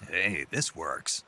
Hey, this works.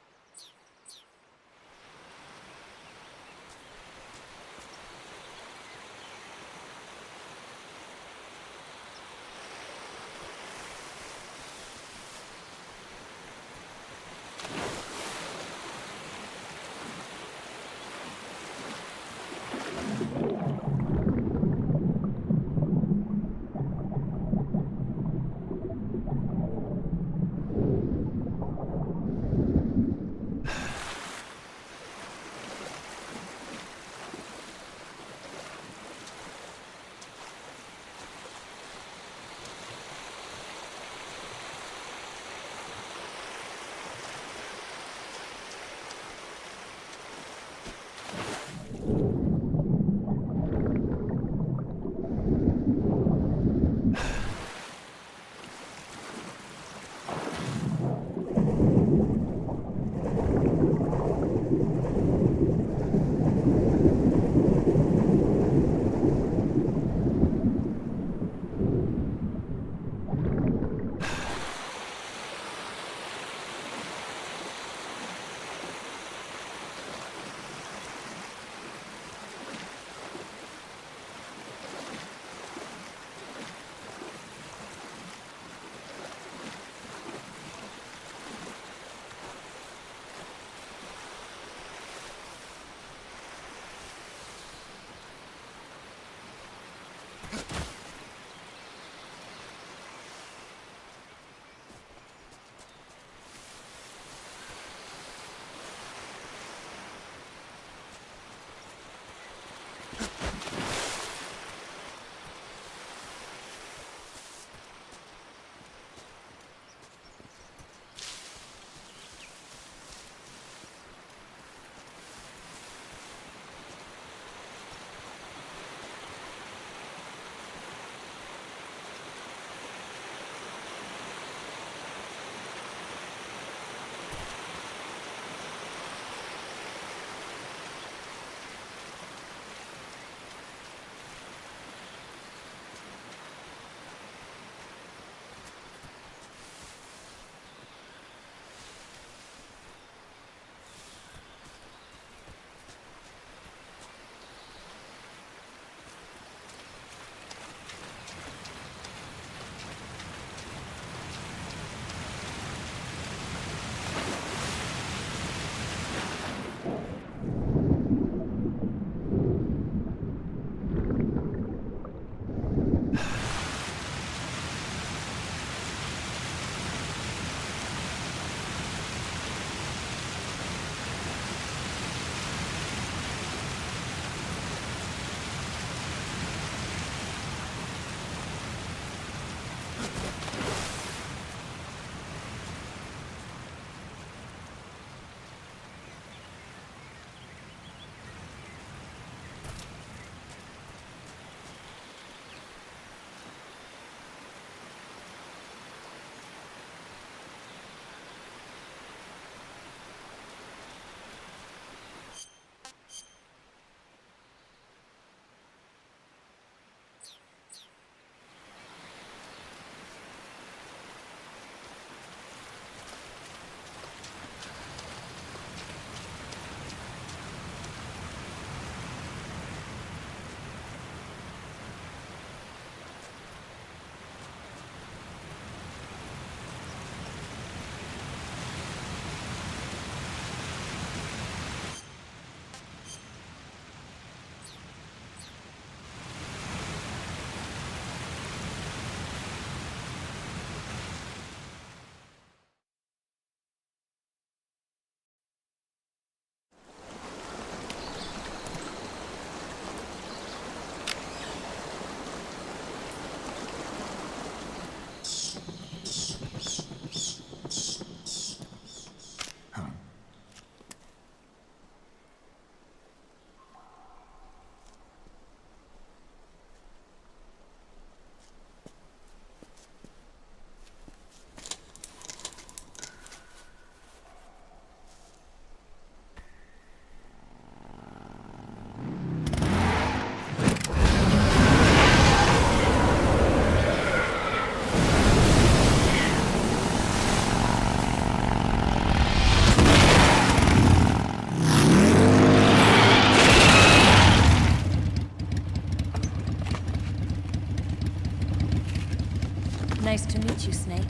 Nice to meet you, Snake.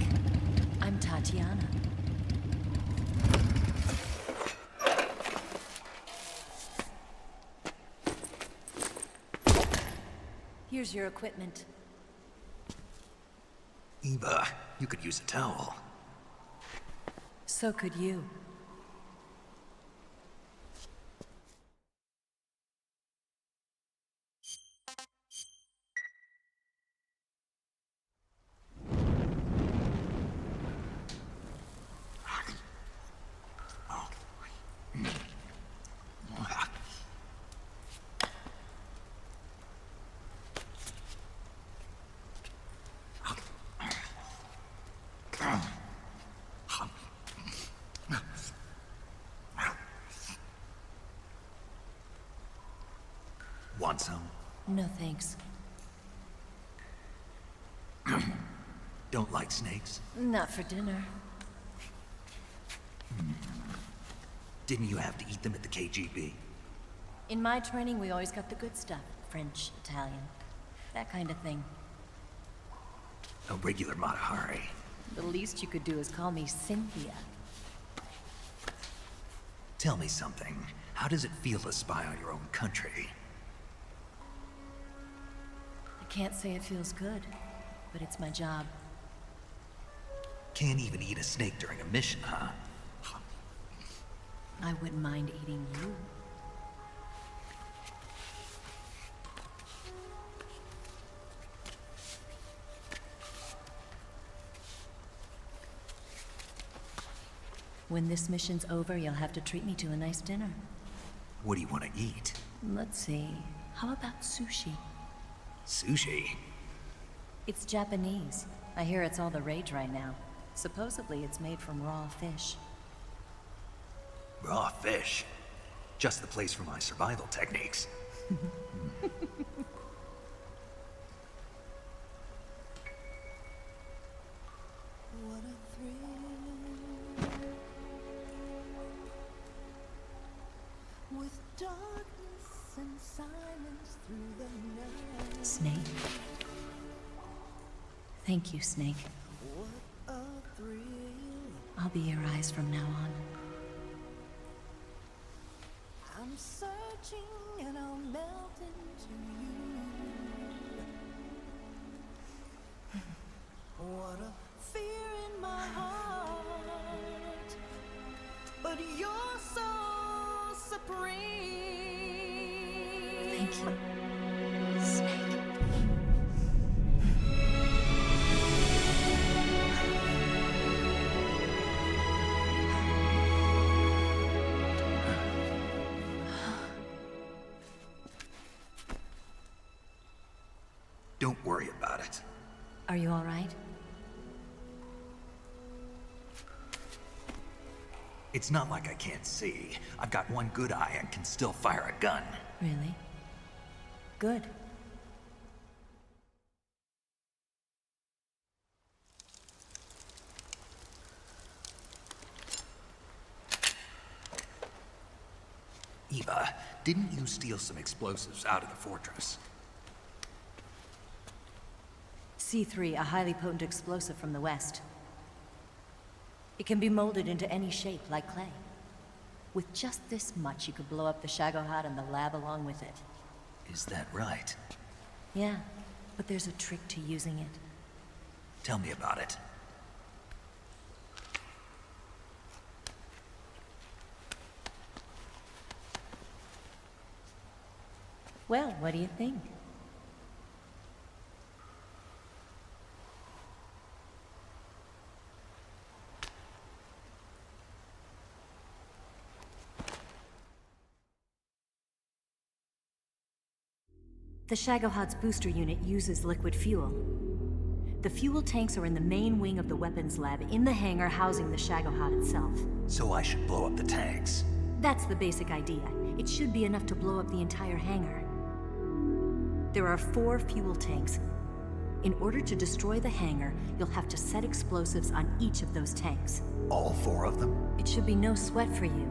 I'm Tatiana. Here's your equipment. Eva, you could use a towel. So could you. Want some? No thanks. Don't like snakes? Not for dinner. Didn't you have to eat them at the KGB? In my training, we always got the good stuff. French, Italian, that kind of thing. A regular Mata Hari. The least you could do is call me Cynthia. Tell me something. How does it feel to spy on your own country? I can't say it feels good, but it's my job. Can't even eat a snake during a mission, huh? I wouldn't mind eating you. When this mission's over, you'll have to treat me to a nice dinner. What do you want to eat? Let's see. How about sushi? Sushi? It's Japanese. I hear it's all the rage right now. Supposedly it's made from raw fish. Raw fish? Just the place for my survival techniques. What a thrill, with darkness and silence through the night. Snake. Thank you, Snake. What a thrill, I'll be your eyes from now on. I'm searching and I'll melt into you. What a fear in my heart, but you're so supreme. Thank you, Snake. Don't worry about it. Are you all right? It's not like I can't see. I've got one good eye and can still fire a gun. Really? Good. Eva, didn't you steal some explosives out of the fortress? C3, a highly potent explosive from the west. It can be molded into any shape, like clay. With just this much, you could blow up the Shagohod and the lab along with it. Is that right? Yeah, but there's a trick to using it. Tell me about it. Well, what do you think? The Shagohod's booster unit uses liquid fuel. The fuel tanks are in the main wing of the weapons lab in the hangar housing the Shagohod itself. So I should blow up the tanks. That's the basic idea. It should be enough to blow up the entire hangar. There are 4 fuel tanks. In order to destroy the hangar, you'll have to set explosives on each of those tanks. All 4 of them? It should be no sweat for you.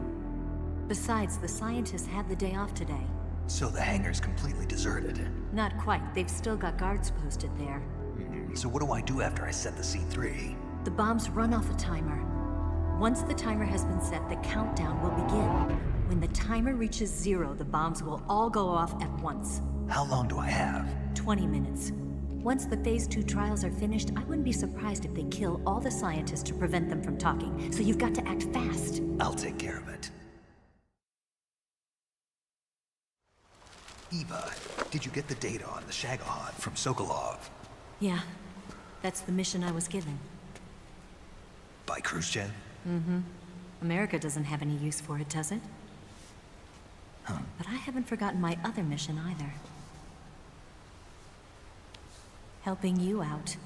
Besides, the scientists had the day off today. So the hangar's completely deserted. Not quite. They've still got guards posted there. So what do I do after I set the C3? The bombs run off a timer. Once the timer has been set, the countdown will begin. When the timer reaches 0, the bombs will all go off at once. How long do I have? 20 minutes. Once the Phase 2 trials are finished, I wouldn't be surprised if they kill all the scientists to prevent them from talking. So you've got to act fast. I'll take care of it. Eva, did you get the data on the Shagohod from Sokolov? Yeah, that's the mission I was given. By Khrushchev? America doesn't have any use for it, does it? Huh. But I haven't forgotten my other mission either. Helping you out.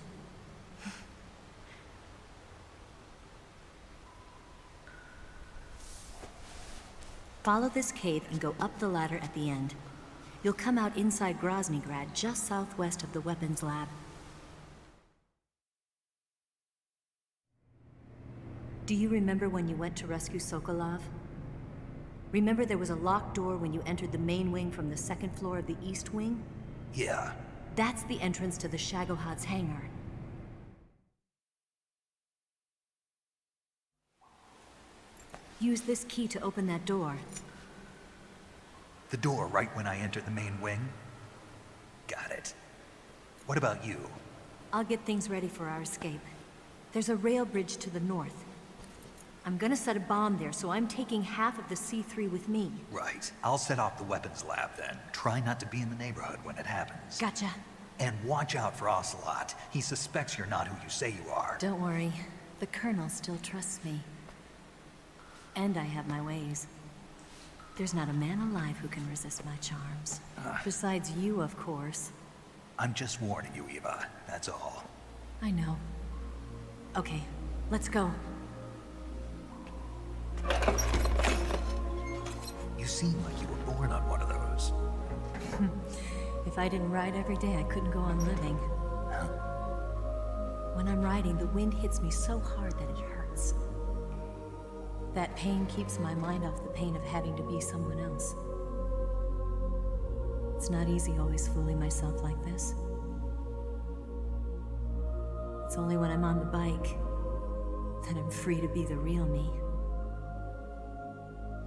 Follow this cave and go up the ladder at the end. You'll come out inside Groznygrad, just southwest of the weapons lab. Do you remember when you went to rescue Sokolov? Remember there was a locked door when you entered the main wing from the second floor of the east wing? Yeah. That's the entrance to the Shagohod's hangar. Use this key to open that door. The door right when I enter the main wing? Got it. What about you? I'll get things ready for our escape. There's a rail bridge to the north. I'm gonna set a bomb there, so I'm taking half of the C3 with me. Right. I'll set off the weapons lab then. Try not to be in the neighborhood when it happens. Gotcha. And watch out for Ocelot. He suspects you're not who you say you are. Don't worry. The Colonel still trusts me. And I have my ways. There's not a man alive who can resist my charms. Besides you, of course. I'm just warning you, Eva. That's all. I know. Okay, let's go. You seem like you were born on one of those. If I didn't ride every day, I couldn't go on living. When I'm riding, the wind hits me so hard that it hurts. That pain keeps my mind off the pain of having to be someone else. It's not easy always fooling myself like this. It's only when I'm on the bike that I'm free to be the real me.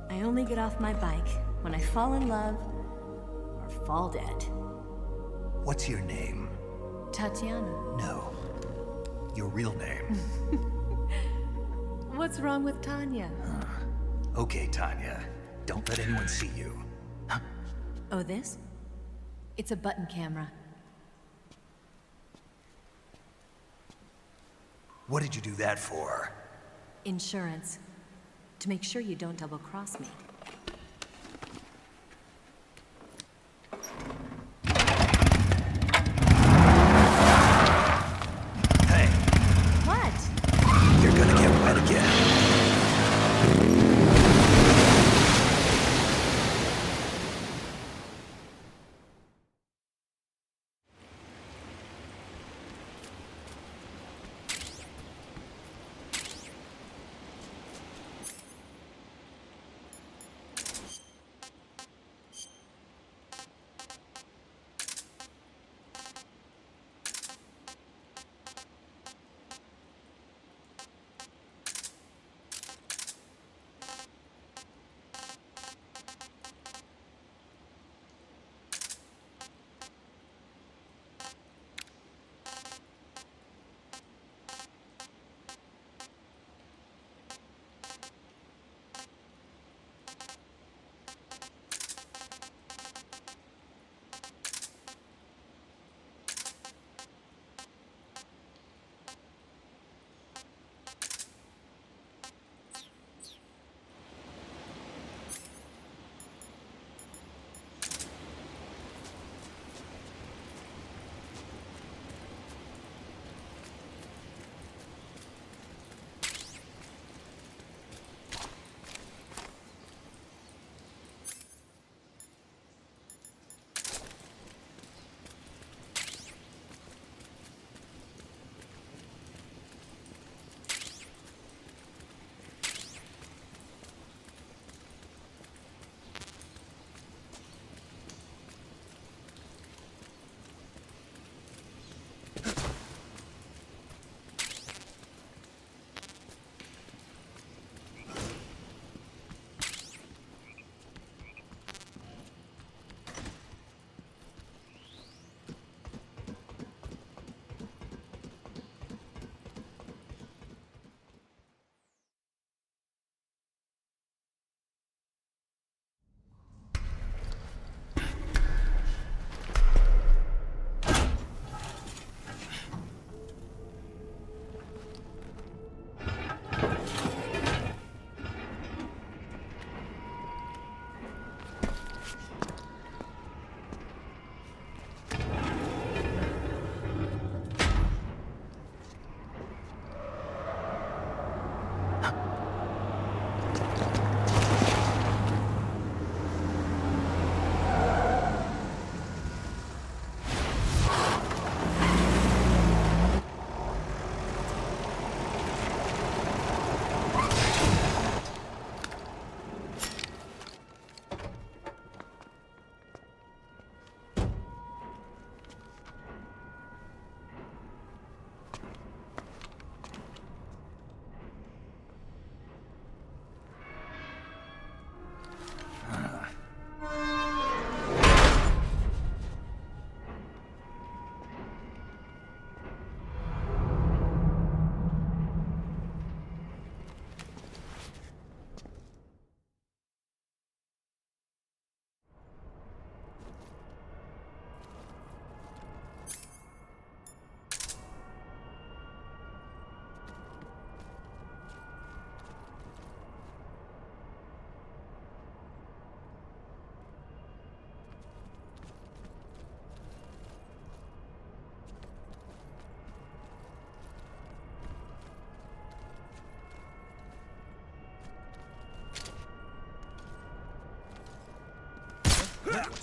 I only get off my bike when I fall in love or fall dead. What's your name? Tatiana. No. Your real name. What's wrong with Tanya? Okay, Tanya. Don't let anyone see you. Oh, this? It's a button camera. What did you do that for? Insurance. To make sure you don't double-cross me. Hey, What? you're gonna get wet again.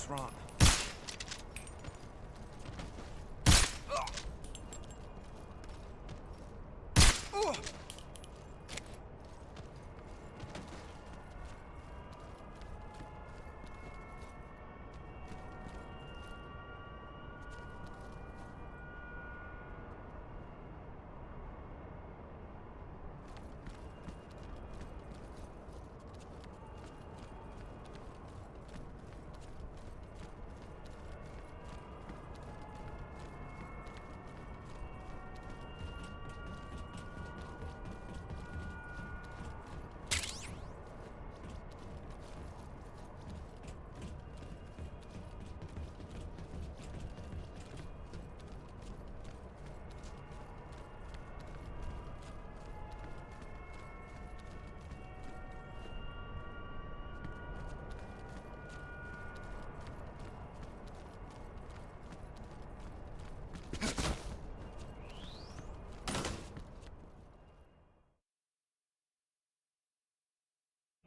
What's wrong?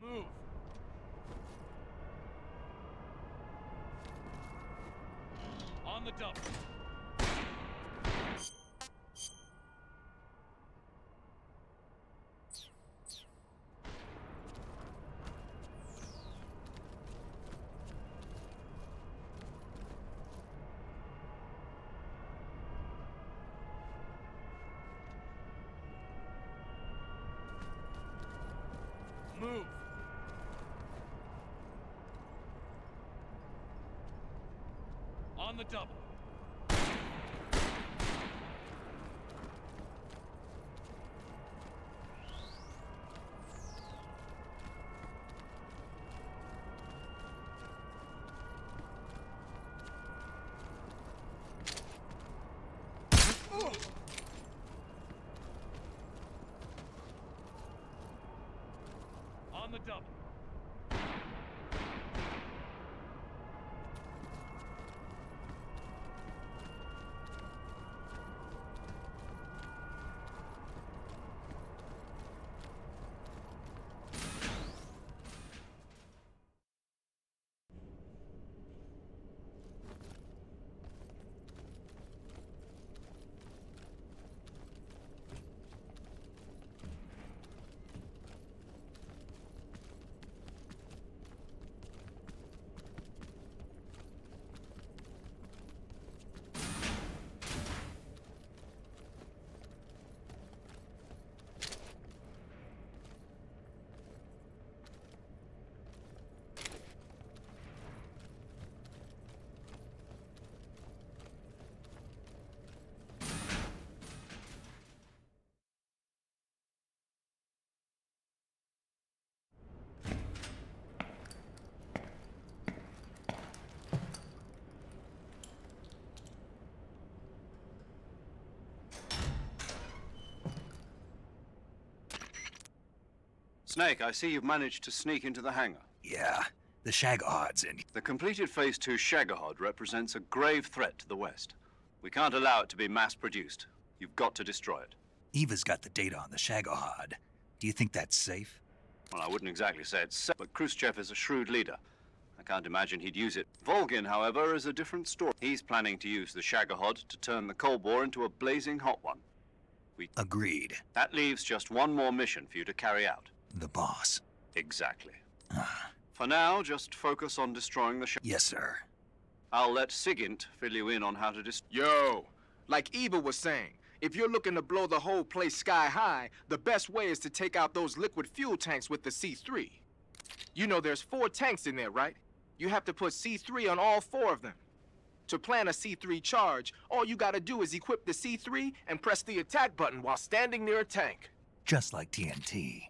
Move! On the double. Move! On the double. On the double. Snake, I see you've managed to sneak into the hangar. Yeah, the shag odds and... The completed Phase 2 Shagahod represents a grave threat to the West. We can't allow it to be mass-produced. You've got to destroy it. Eva's got the data on the Shagahod. Do you think that's safe? Well, I wouldn't exactly say it's safe, but Khrushchev is a shrewd leader. I can't imagine he'd use it. Volgin, however, is a different story. He's planning to use the Shagahod to turn the Cold War into a blazing hot one. Agreed. That leaves just one more mission for you to carry out. The boss. Exactly. For now, just focus on destroying the Yes, sir. I'll let Sigint fill you in on how to Yo, like Eva was saying, if you're looking to blow the whole place sky high, the best way is to take out those liquid fuel tanks with the C3. You know there's 4 tanks in there, right? You have to put C3 on all 4 of them. To plant a C3 charge, all you gotta do is equip the C3 and press the attack button while standing near a tank. Just like TNT.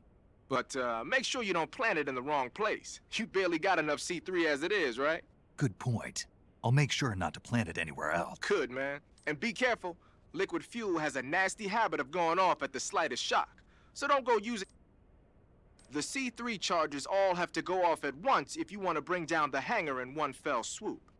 But make sure you don't plant it in the wrong place. You barely got enough C3 as it is, right? Good point. I'll make sure not to plant it anywhere else. Good, man. And be careful. Liquid fuel has a nasty habit of going off at the slightest shock. So don't go use it. The C3 charges all have to go off at once if you want to bring down the hangar in one fell swoop.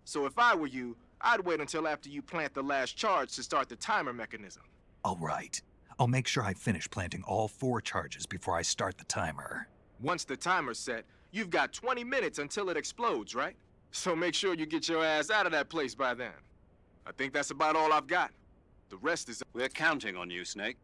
So if I were you, I'd wait until after you plant the last charge to start the timer mechanism. All right. I'll make sure I finish planting all 4 charges before I start the timer. Once the timer's set, you've got 20 minutes until it explodes, right? So make sure you get your ass out of that place by then. I think that's about all I've got. The rest is... We're counting on you, Snake.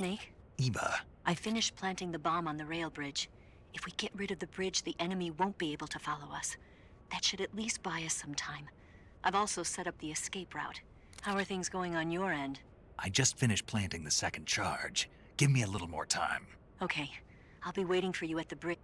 Snake, Eva, I finished planting the bomb on the rail bridge. If we get rid of the bridge, the enemy won't be able to follow us. That should at least buy us some time. I've also set up the escape route. How are things going on your end? I just finished planting the second charge. Give me a little more time. Okay, I'll be waiting for you at the bridge.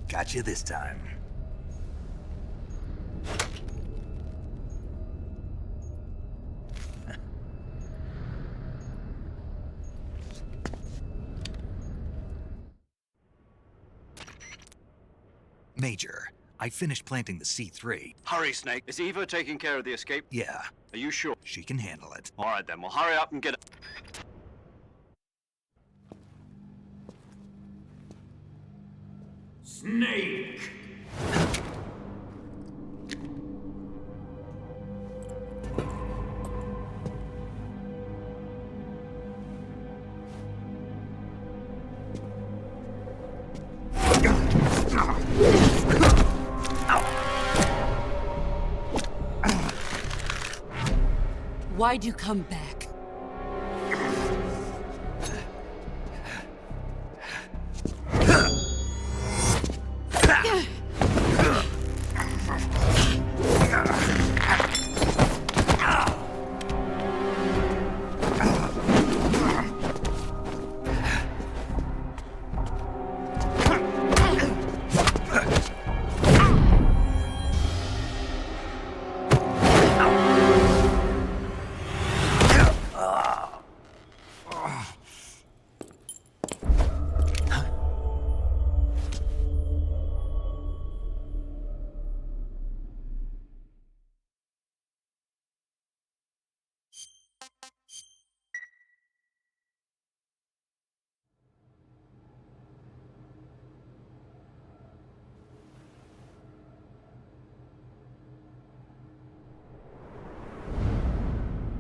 Got you this time. Major, I finished planting the C3. Hurry, Snake. Is Eva taking care of the escape? Yeah, Are you sure? she can handle it. All right, then. Well, hurry up and get it. Snake! Why'd you come back?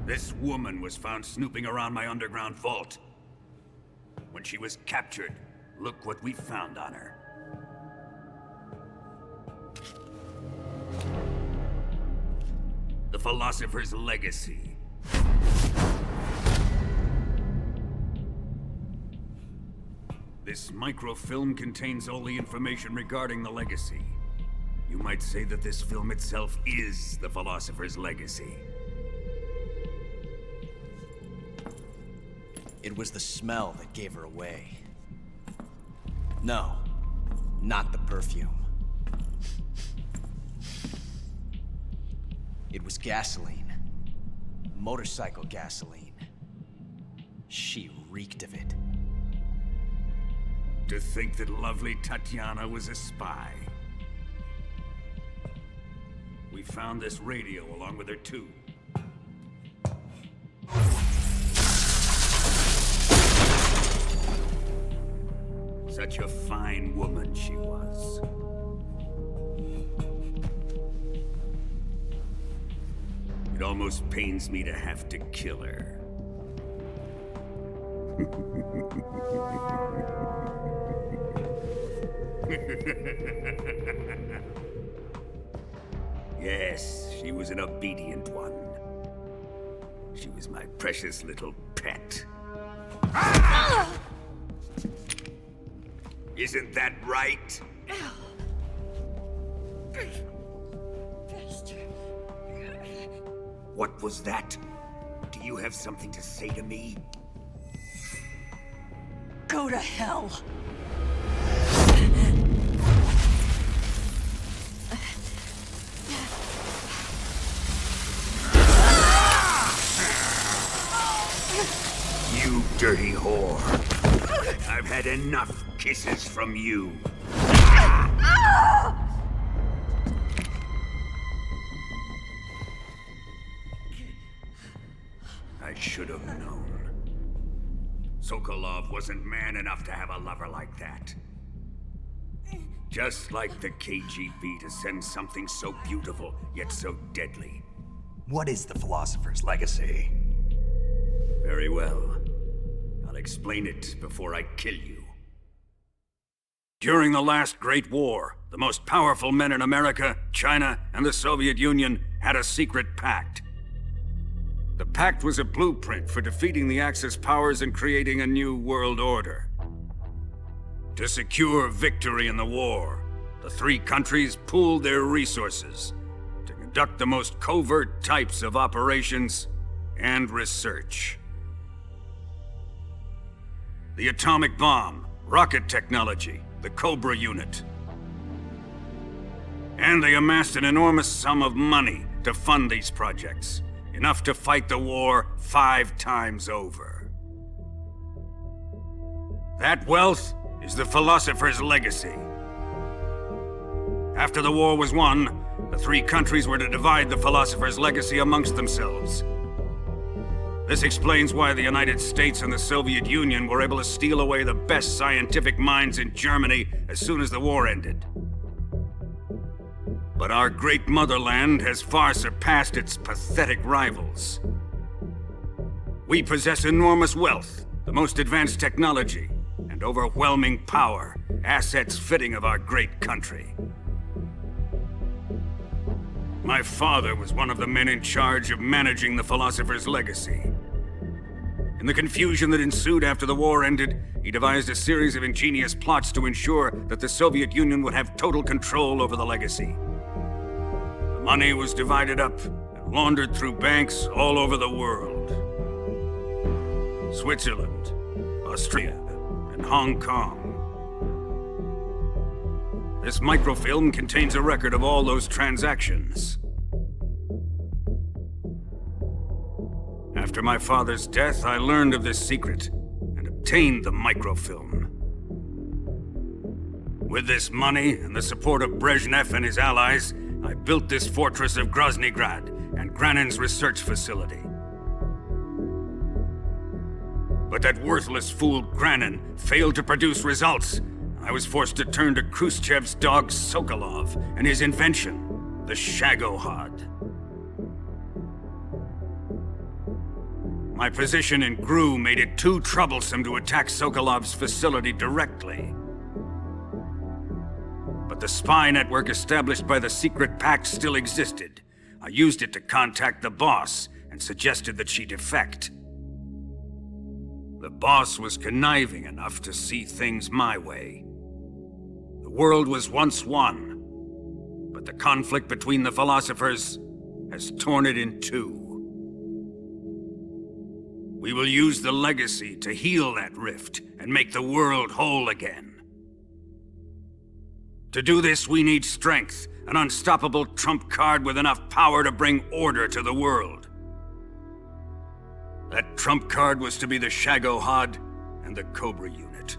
This woman was found snooping around my underground vault. When she was captured, look what we found on her. The Philosopher's Legacy. This microfilm contains all the information regarding the Legacy. You might say that this film itself is the Philosopher's Legacy. It was the smell that gave her away. No, not the perfume. It was gasoline. Motorcycle gasoline. She reeked of it. To think that lovely Tatiana was a spy. We found this radio along with her too. Such a fine woman she was. It almost pains me to have to kill her. Yes, she was an obedient one. She was my precious little pet. Isn't that right? What was that? Do you have something to say to me? Go to hell! You dirty whore. I've had enough kisses from you. I should have known. Sokolov wasn't man enough to have a lover like that. Just like the KGB to send something so beautiful, yet so deadly. What is the Philosopher's Legacy? Very well. I'll explain it before I kill you. During the last Great War, the most powerful men in America, China, and the Soviet Union had a secret pact. The pact was a blueprint for defeating the Axis powers and creating a new world order. To secure victory in the war, the three countries pooled their resources to conduct the most covert types of operations and research. The atomic bomb, rocket technology, the Cobra unit. And they amassed an enormous sum of money to fund these projects. Enough to fight the war 5 times over. That wealth is the philosopher's legacy. After the war was won, the 3 countries were to divide the philosopher's legacy amongst themselves. This explains why the United States and the Soviet Union were able to steal away the best scientific minds in Germany as soon as the war ended. But our great motherland has far surpassed its pathetic rivals. We possess enormous wealth, the most advanced technology, and overwhelming power, assets fitting of our great country. My father was one of the men in charge of managing the philosopher's legacy. In the confusion that ensued after the war ended, he devised a series of ingenious plots to ensure that the Soviet Union would have total control over the legacy. The money was divided up and laundered through banks all over the world. Switzerland, Austria, and Hong Kong. This microfilm contains a record of all those transactions. After my father's death, I learned of this secret and obtained the microfilm. With this money and the support of Brezhnev and his allies, I built this fortress of Groznygrad and Granin's research facility. But that worthless fool Granin failed to produce results. I was forced to turn to Khrushchev's dog Sokolov and his invention, the Shagohod. My position in GRU made it too troublesome to attack Sokolov's facility directly. But the spy network established by the secret pact still existed. I used it to contact the boss and suggested that she defect. The boss was conniving enough to see things my way. The world was once one, but the conflict between the philosophers has torn it in 2. We will use the legacy to heal that rift and make the world whole again. To do this, we need strength, an unstoppable trump card with enough power to bring order to the world. That trump card was to be the Shagohod and the Cobra unit.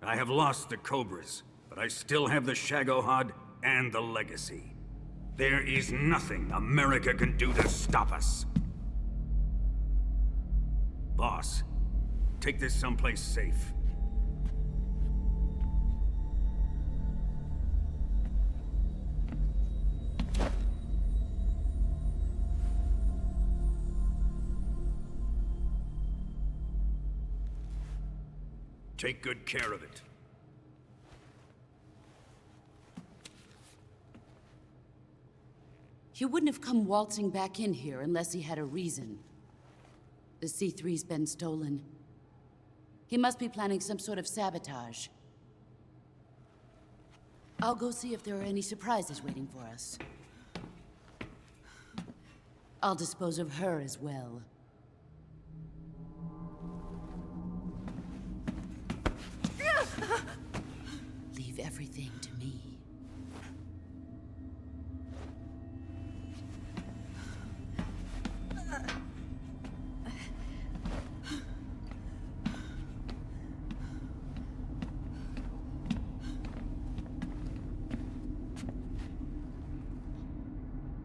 I have lost the Cobras, but I still have the Shagohod and the legacy. There is nothing America can do to stop us. Boss, take this someplace safe. Take good care of it. He wouldn't have come waltzing back in here unless he had a reason. The C3's been stolen. He must be planning some sort of sabotage. I'll go see if there are any surprises waiting for us. I'll dispose of her as well. Leave everything to me.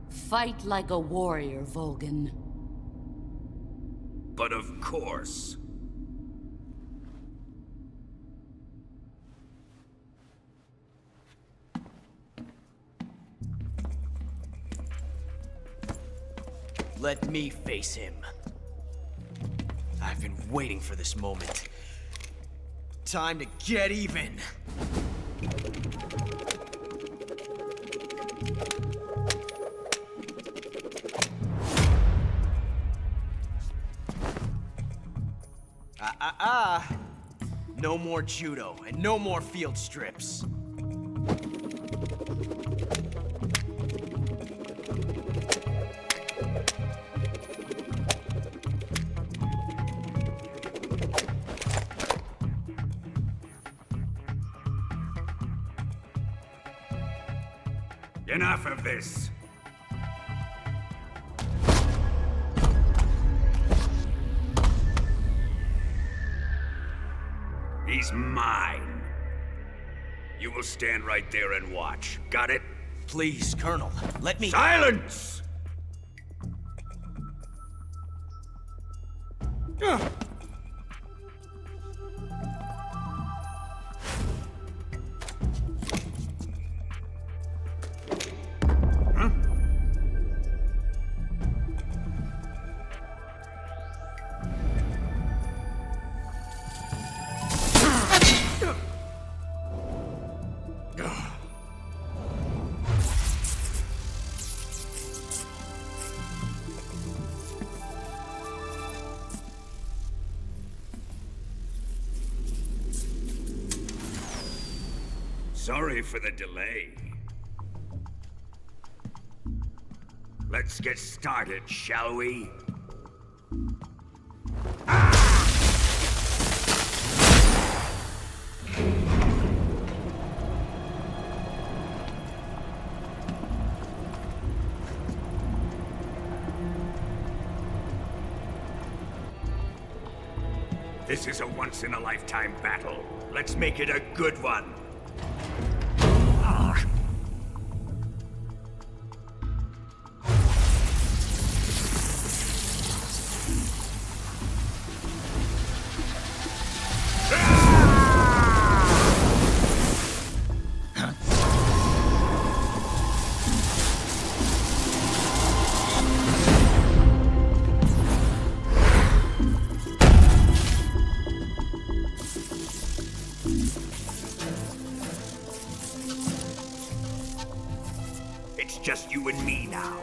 Fight like a warrior, Volgin. But of course. Let me face him. I've been waiting for this moment. Time to get even. No more judo, and no more field strips. Enough of this. He's mine. You will stand right there and watch. Got it? Please, Colonel, let me... Silence! Sorry for the delay. Let's get started, shall we? This is a once-in-a-lifetime battle. Let's make it a good one. It's just you and me now.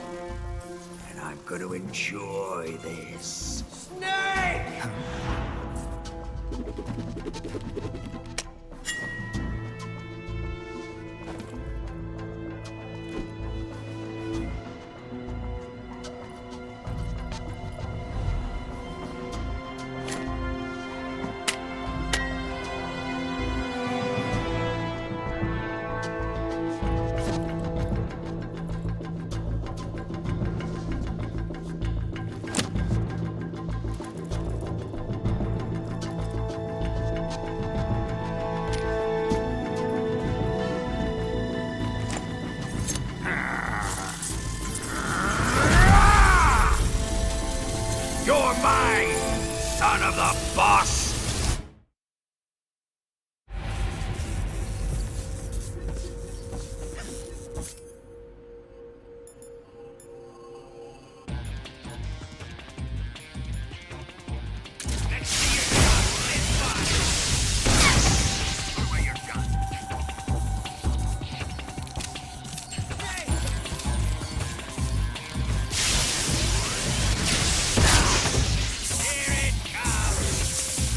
And I'm gonna enjoy this. Snake! You're mine, son of the boss! Let's see it done. Let's fight. Put away your gun. Here it comes!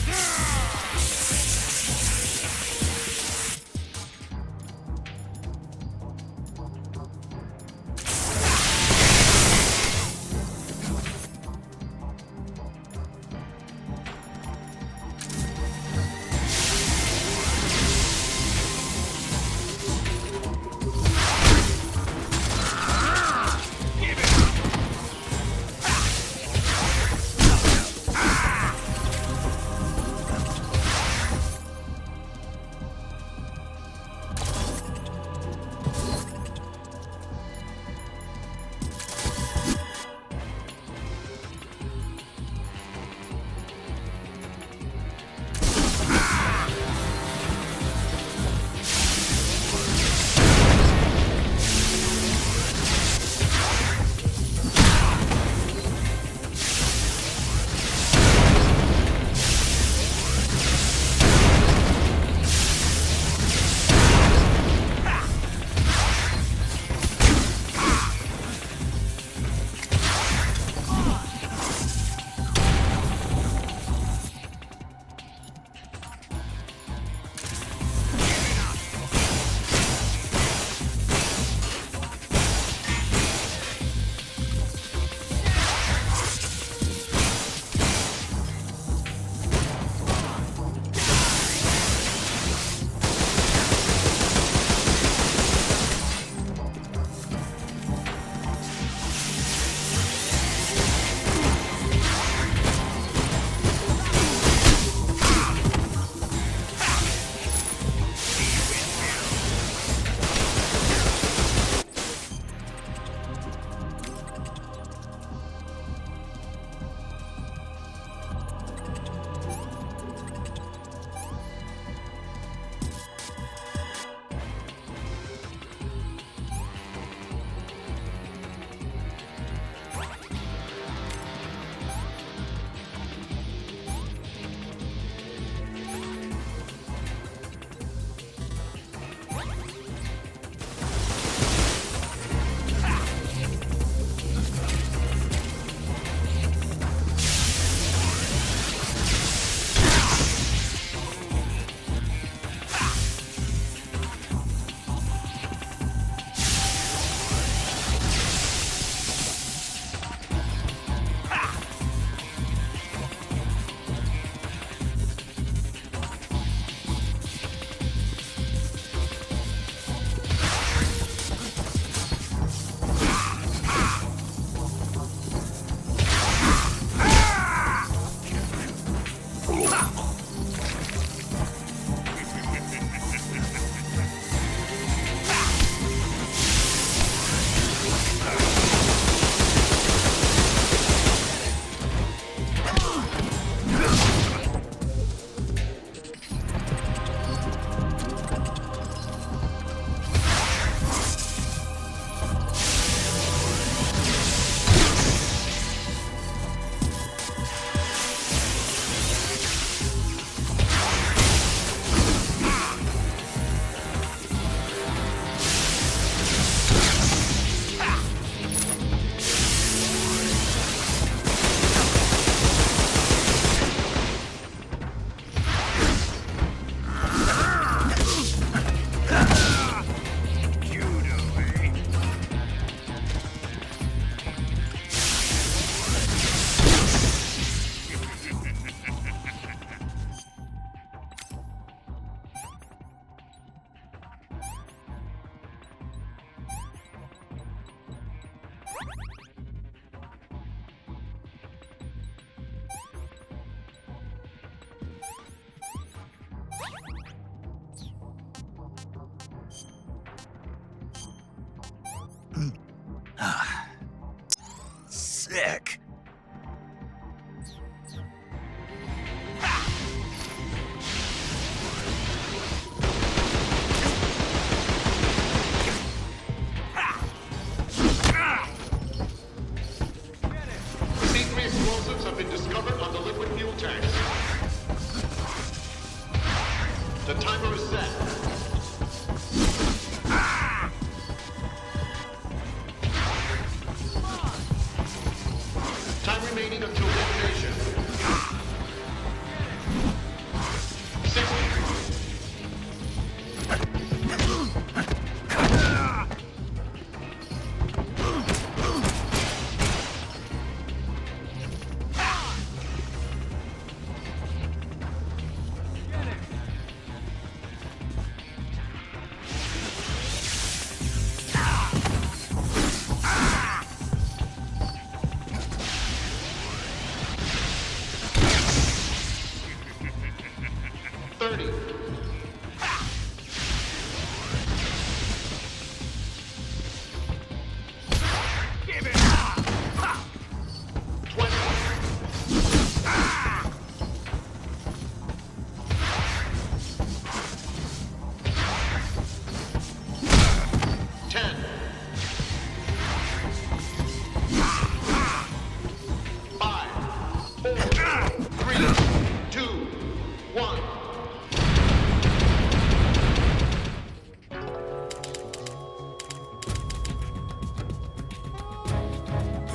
Sick. C3 explosives have been discovered on the liquid fuel tank. The timer is set. Time remaining until detonation. 60.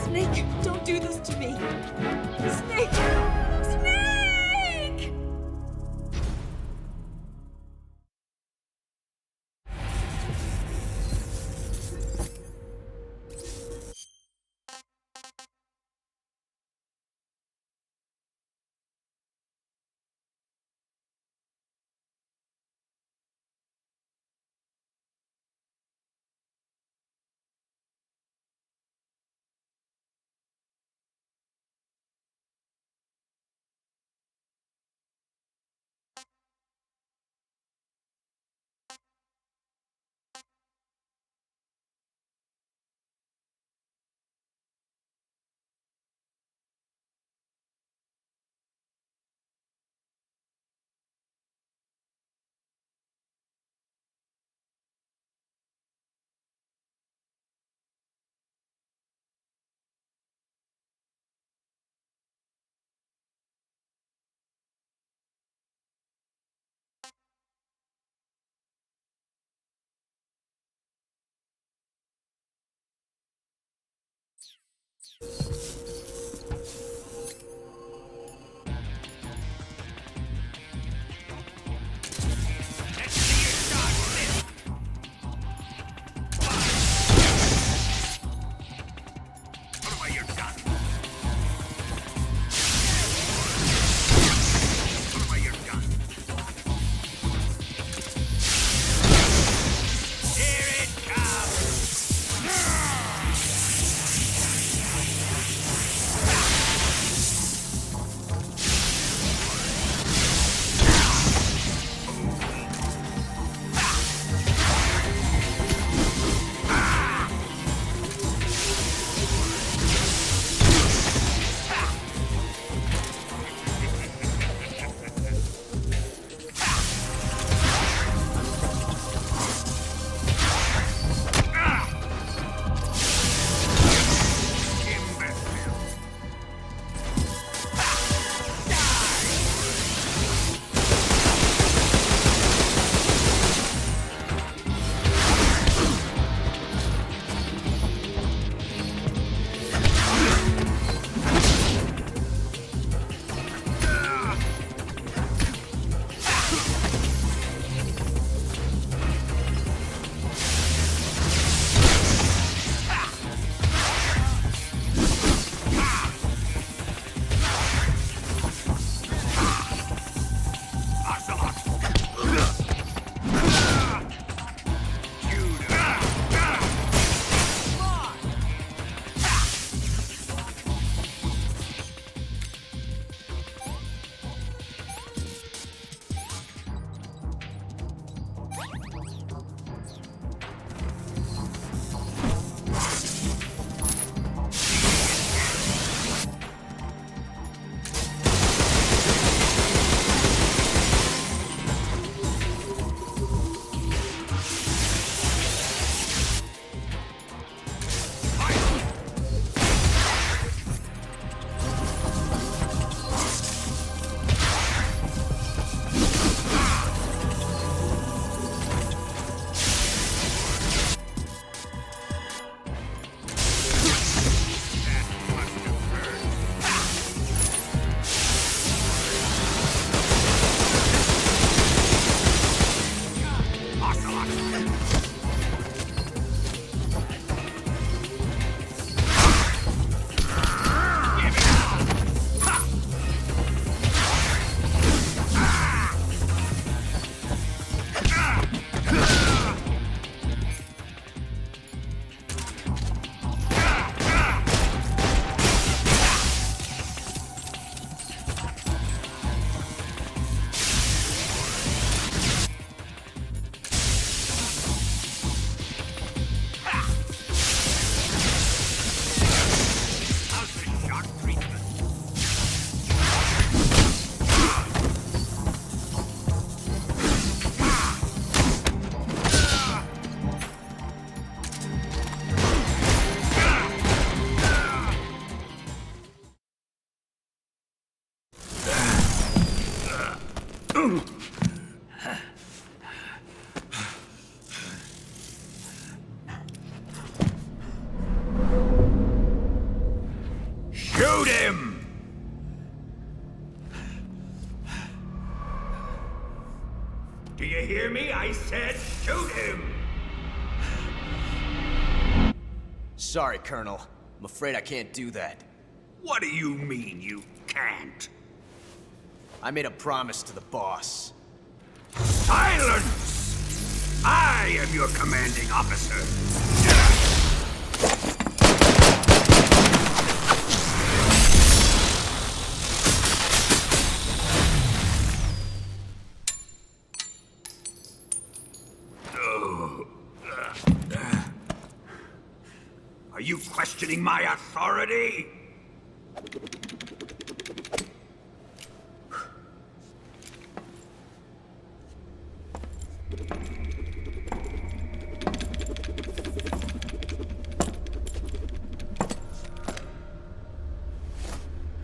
Snake, don't do this to me. Snake! Shoot him! Do you hear me? I said shoot him! Sorry, Colonel. I'm afraid I can't do that. What do you mean you can't? I made a promise to the boss. Silence! I am your commanding officer. Are you questioning my authority?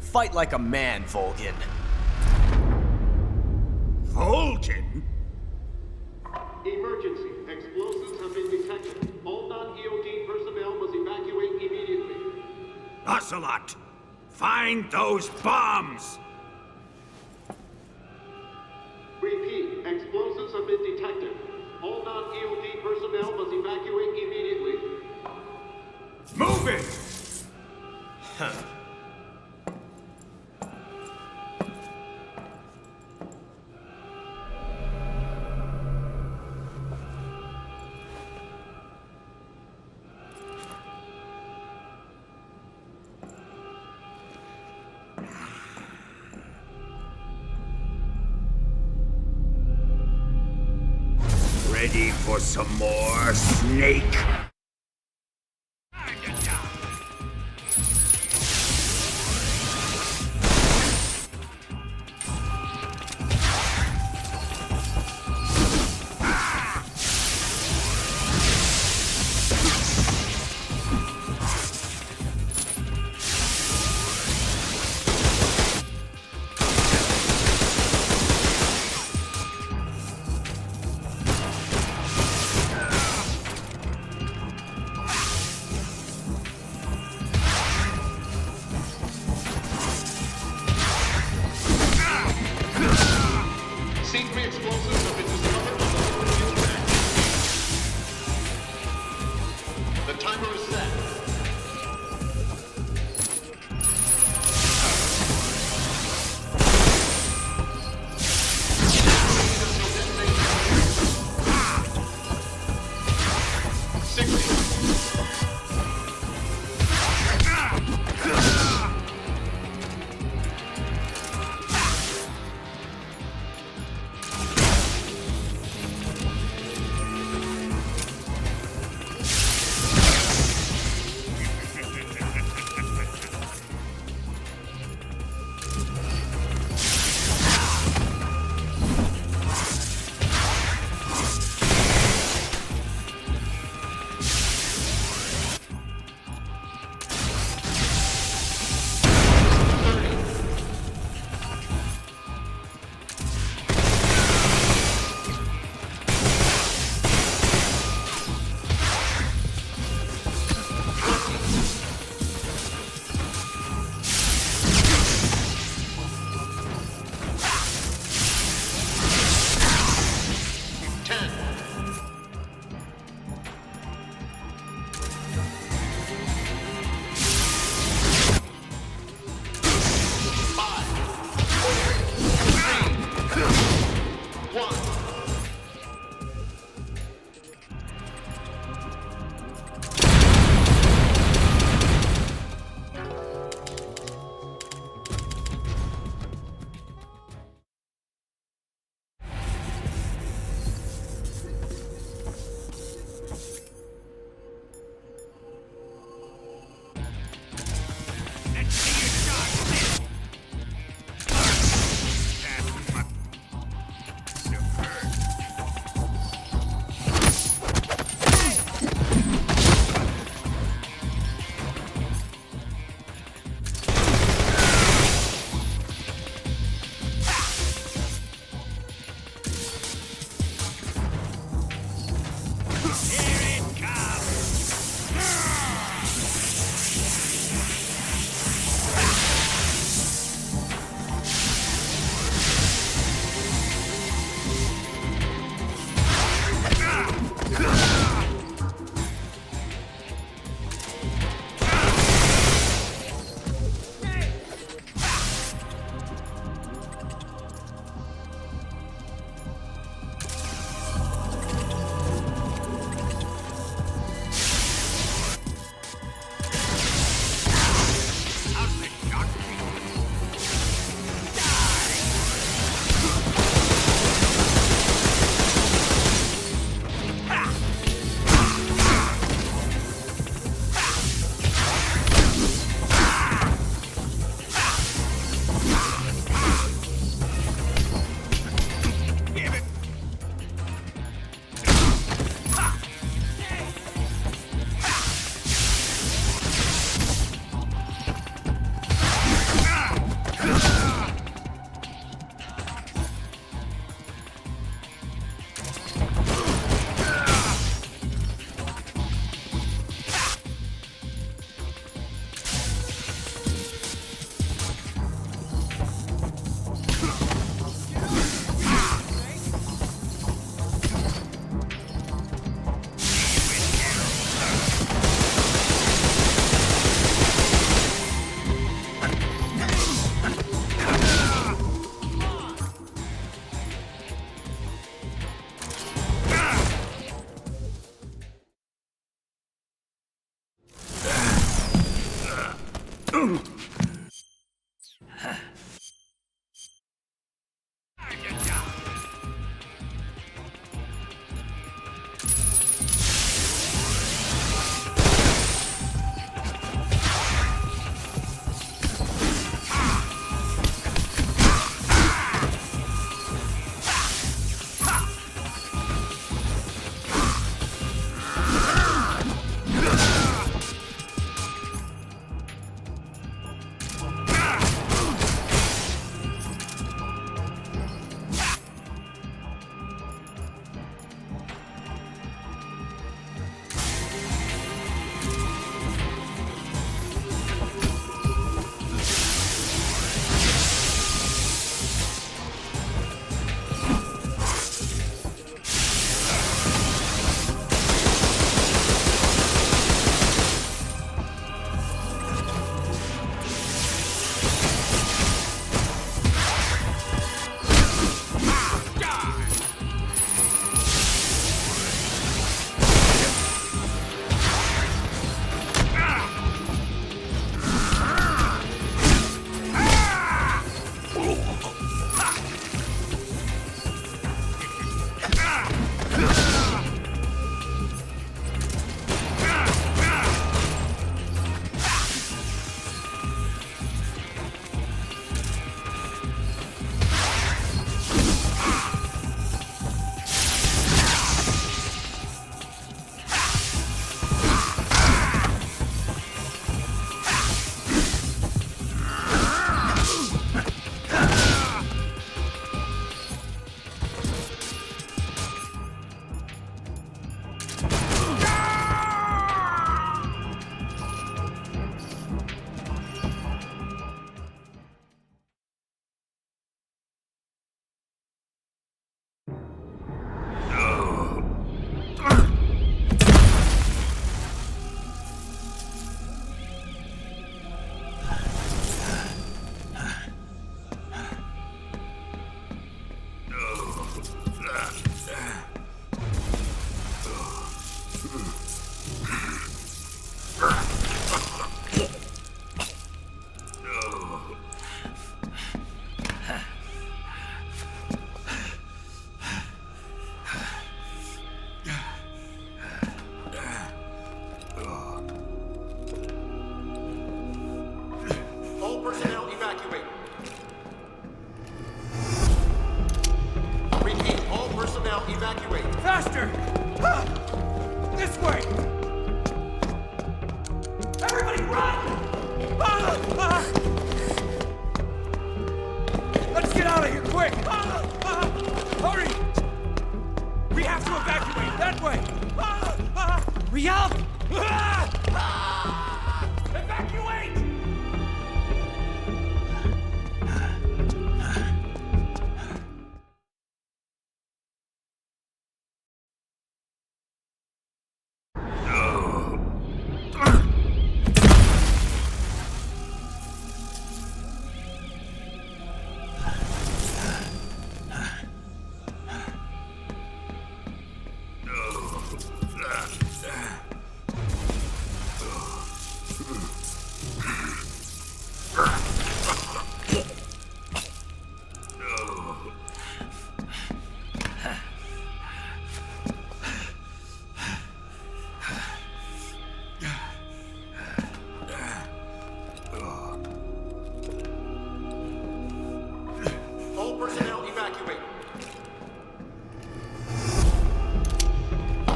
Fight like a man, Volgin. Volgin? Emergency. Explosives have been detected. All non-EOD personnel must evacuate immediately. Ocelot! Find those bombs! Repeat. Explosives have been detected. All non-EOD personnel must evacuate immediately. Move it! Ready for some more, Snake? All personnel evacuate. Repeat, all personnel evacuate. Faster! Ah! This way! Everybody run! Ah! Ah! Let's get out of here, quick! Ah! Ah! Hurry! We have to evacuate, that way! Ah! Ah! Hurry up! Ah! Ah! Evacuate! All personnel evacuate.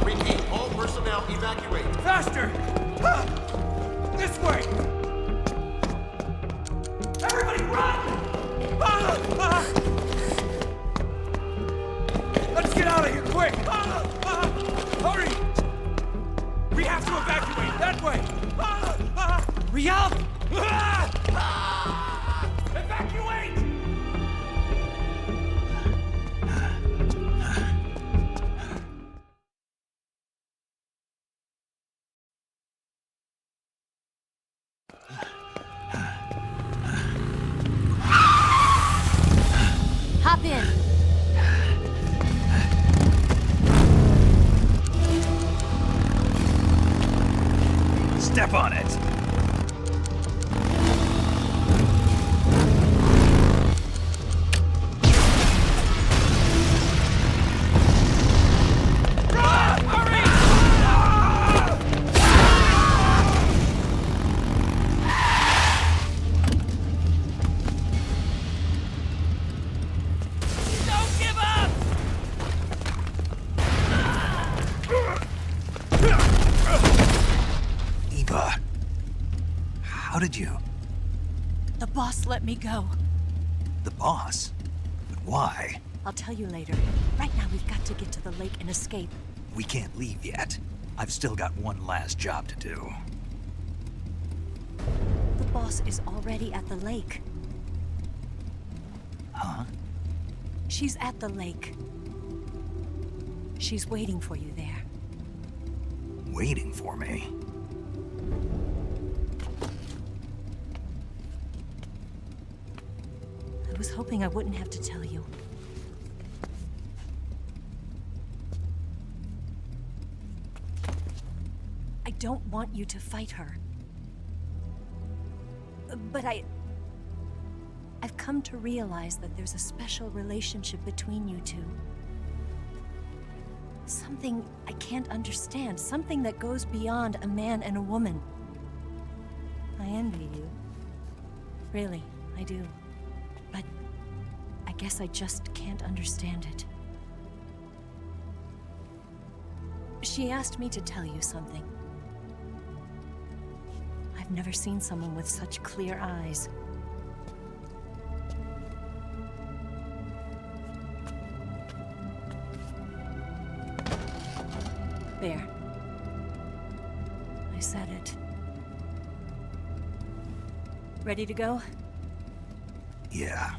Repeat, all personnel evacuate. Faster! Ah! This way! Everybody run! Ah! Ah! Let's get out of here, quick! Ah! Ah! Hurry! We have to evacuate, that way! Ah! Ah! Hurry up! Ah! Ah! Evacuate! Hop in. Step on it. How did you? The boss let me go. The boss? But why? I'll tell you later. Right now, we've got to get to the lake and escape. We can't leave yet. I've still got one last job to do. The boss is already at the lake. Huh? She's at the lake. She's waiting for you there. Waiting for me? I was hoping I wouldn't have to tell you. I don't want you to fight her. But I've come to realize that there's a special relationship between you two. Something I can't understand. Something that goes beyond a man and a woman. I envy you. Really, I do. But I guess I just can't understand it. She asked me to tell you something. I've never seen someone with such clear eyes. There. I said it. Ready to go? Yeah.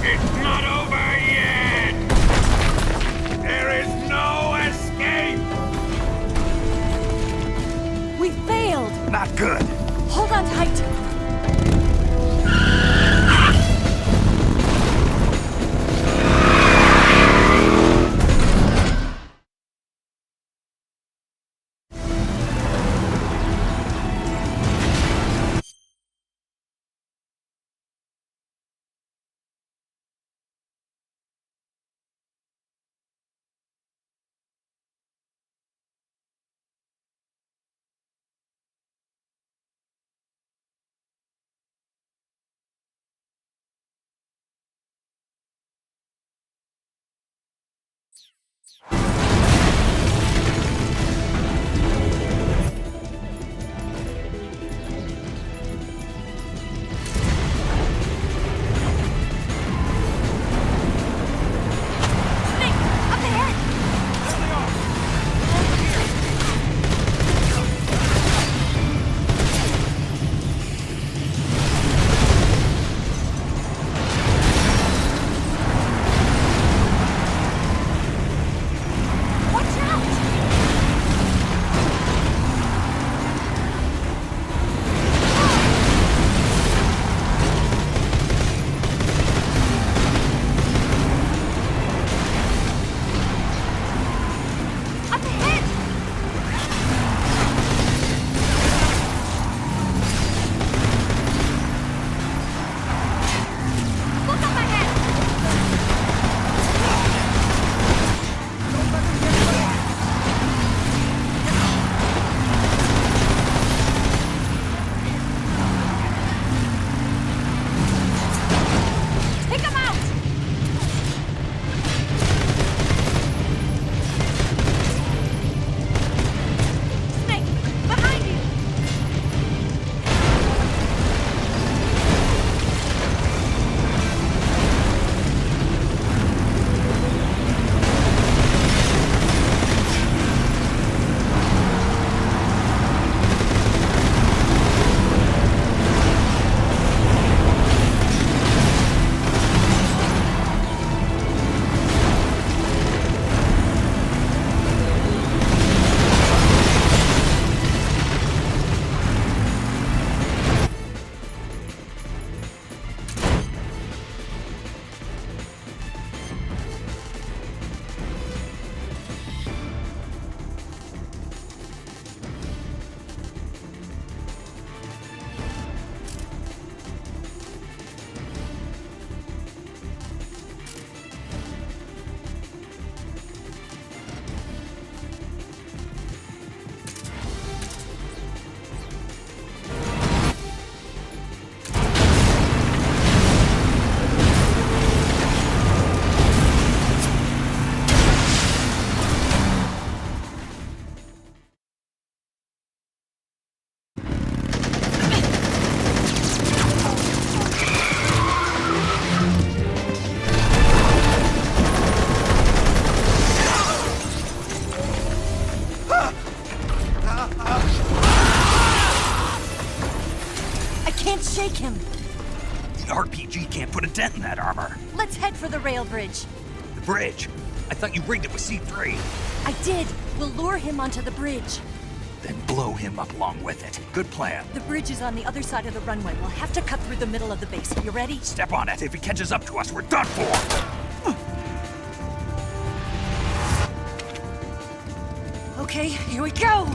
It's not over yet! QHD can't put a dent in that armor. Let's head for the rail bridge. The bridge? I thought you rigged it with C3. I did. We'll lure him onto the bridge. Then blow him up along with it. Good plan. The bridge is on the other side of the runway. We'll have to cut through the middle of the base. You ready? Step on it. If he catches up to us, we're done for. Okay, here we go!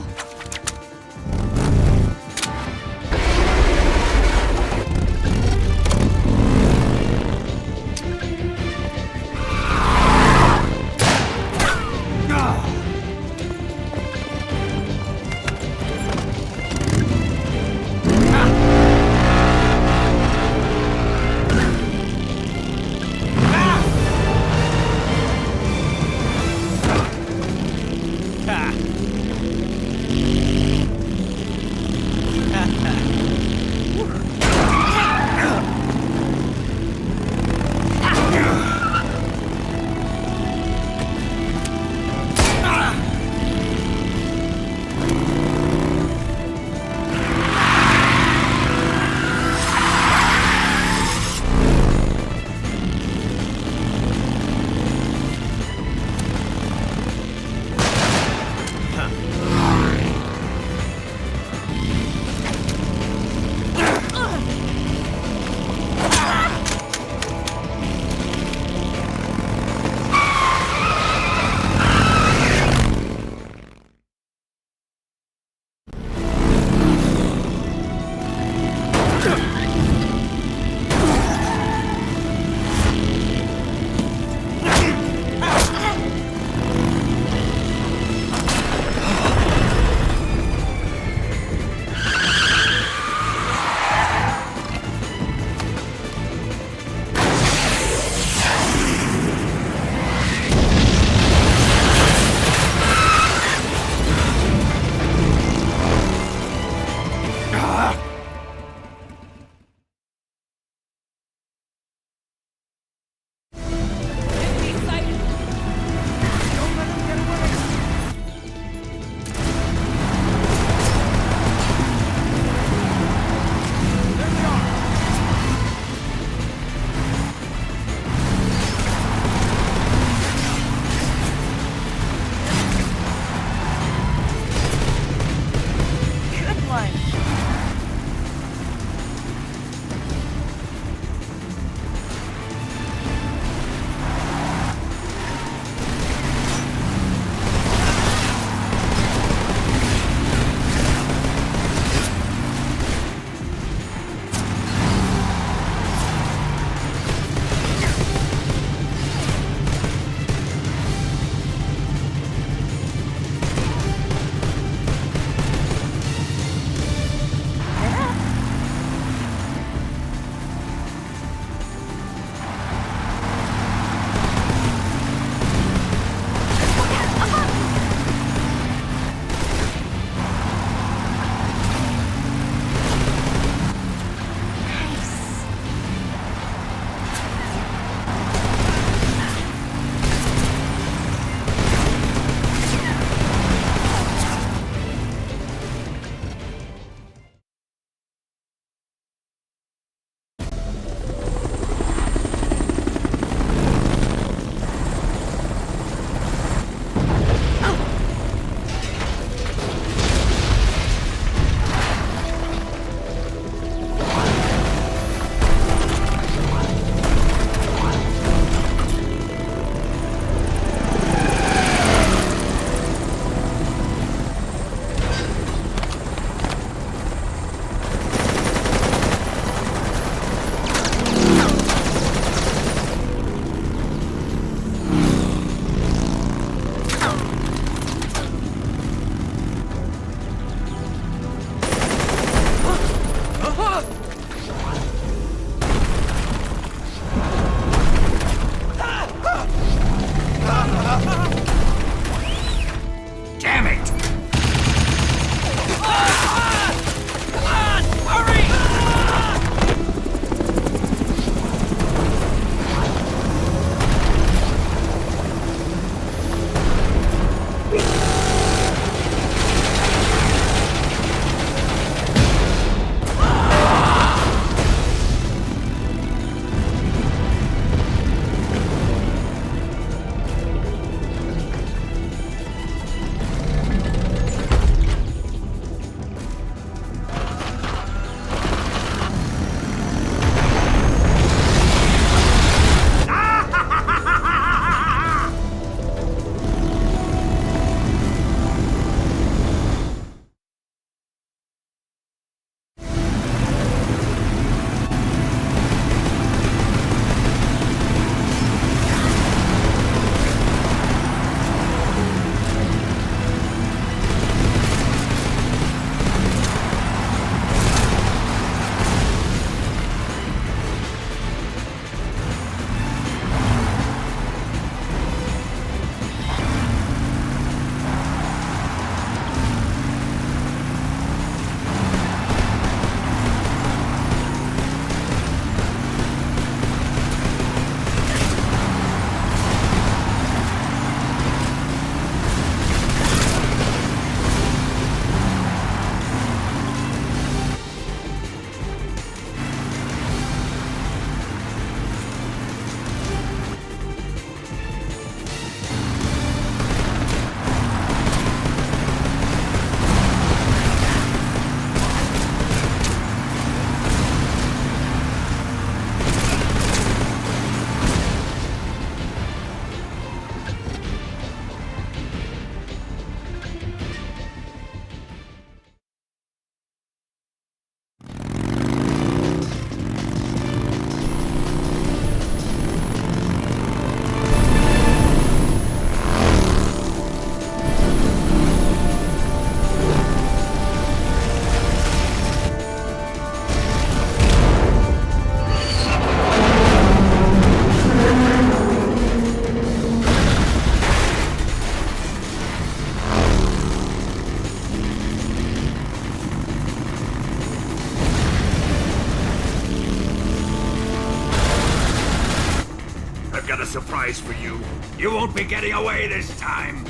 got a surprise for you. You won't be getting away this time.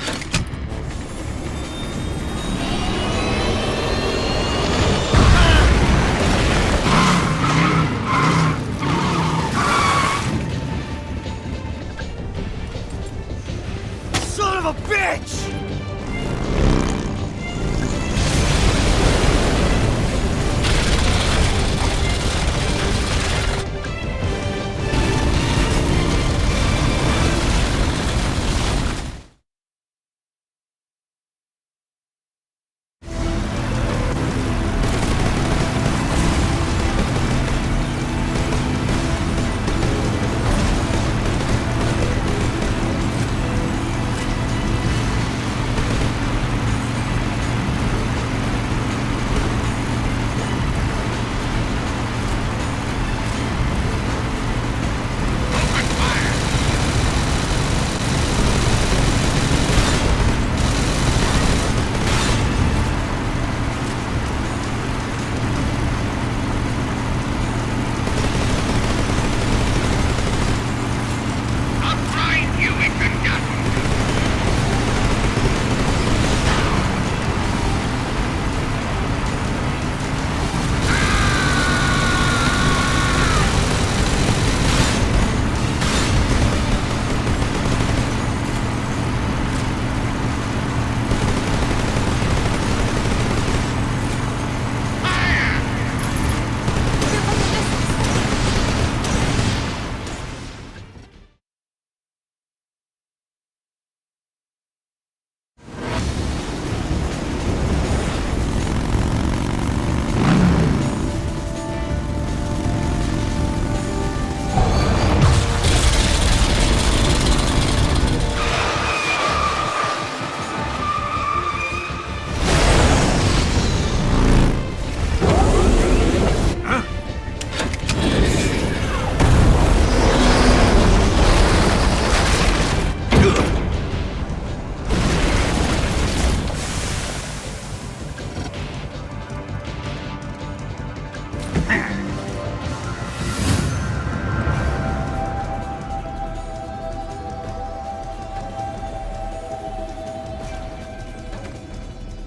Son of a bitch!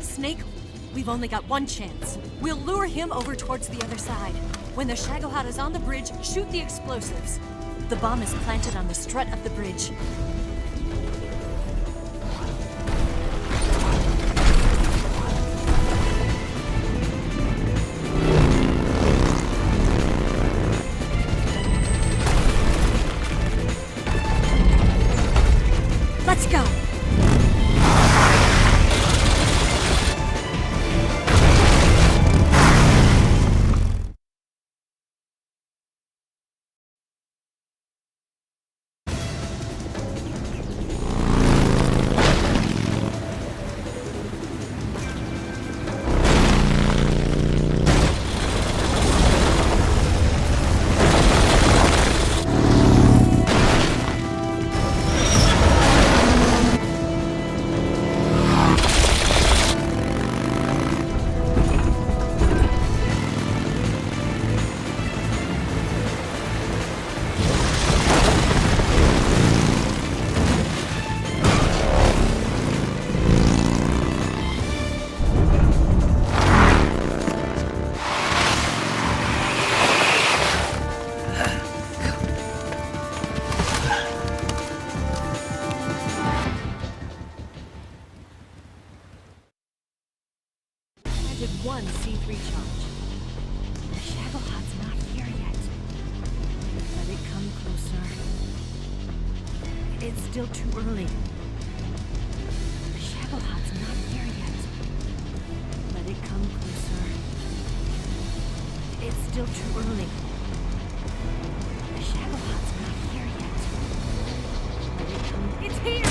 Snake, we've only got one chance. We'll lure him over towards the other side. When the Shagohod is on the bridge, shoot the explosives. The bomb is planted on the strut of the bridge. Let's go! One C3 charge. The Shagohod's not here yet. Let it come closer. It's still too early. The Shagohod's not here yet. Let it come closer. It's still too early. The Shagohod's not here yet. Let it come. It's here!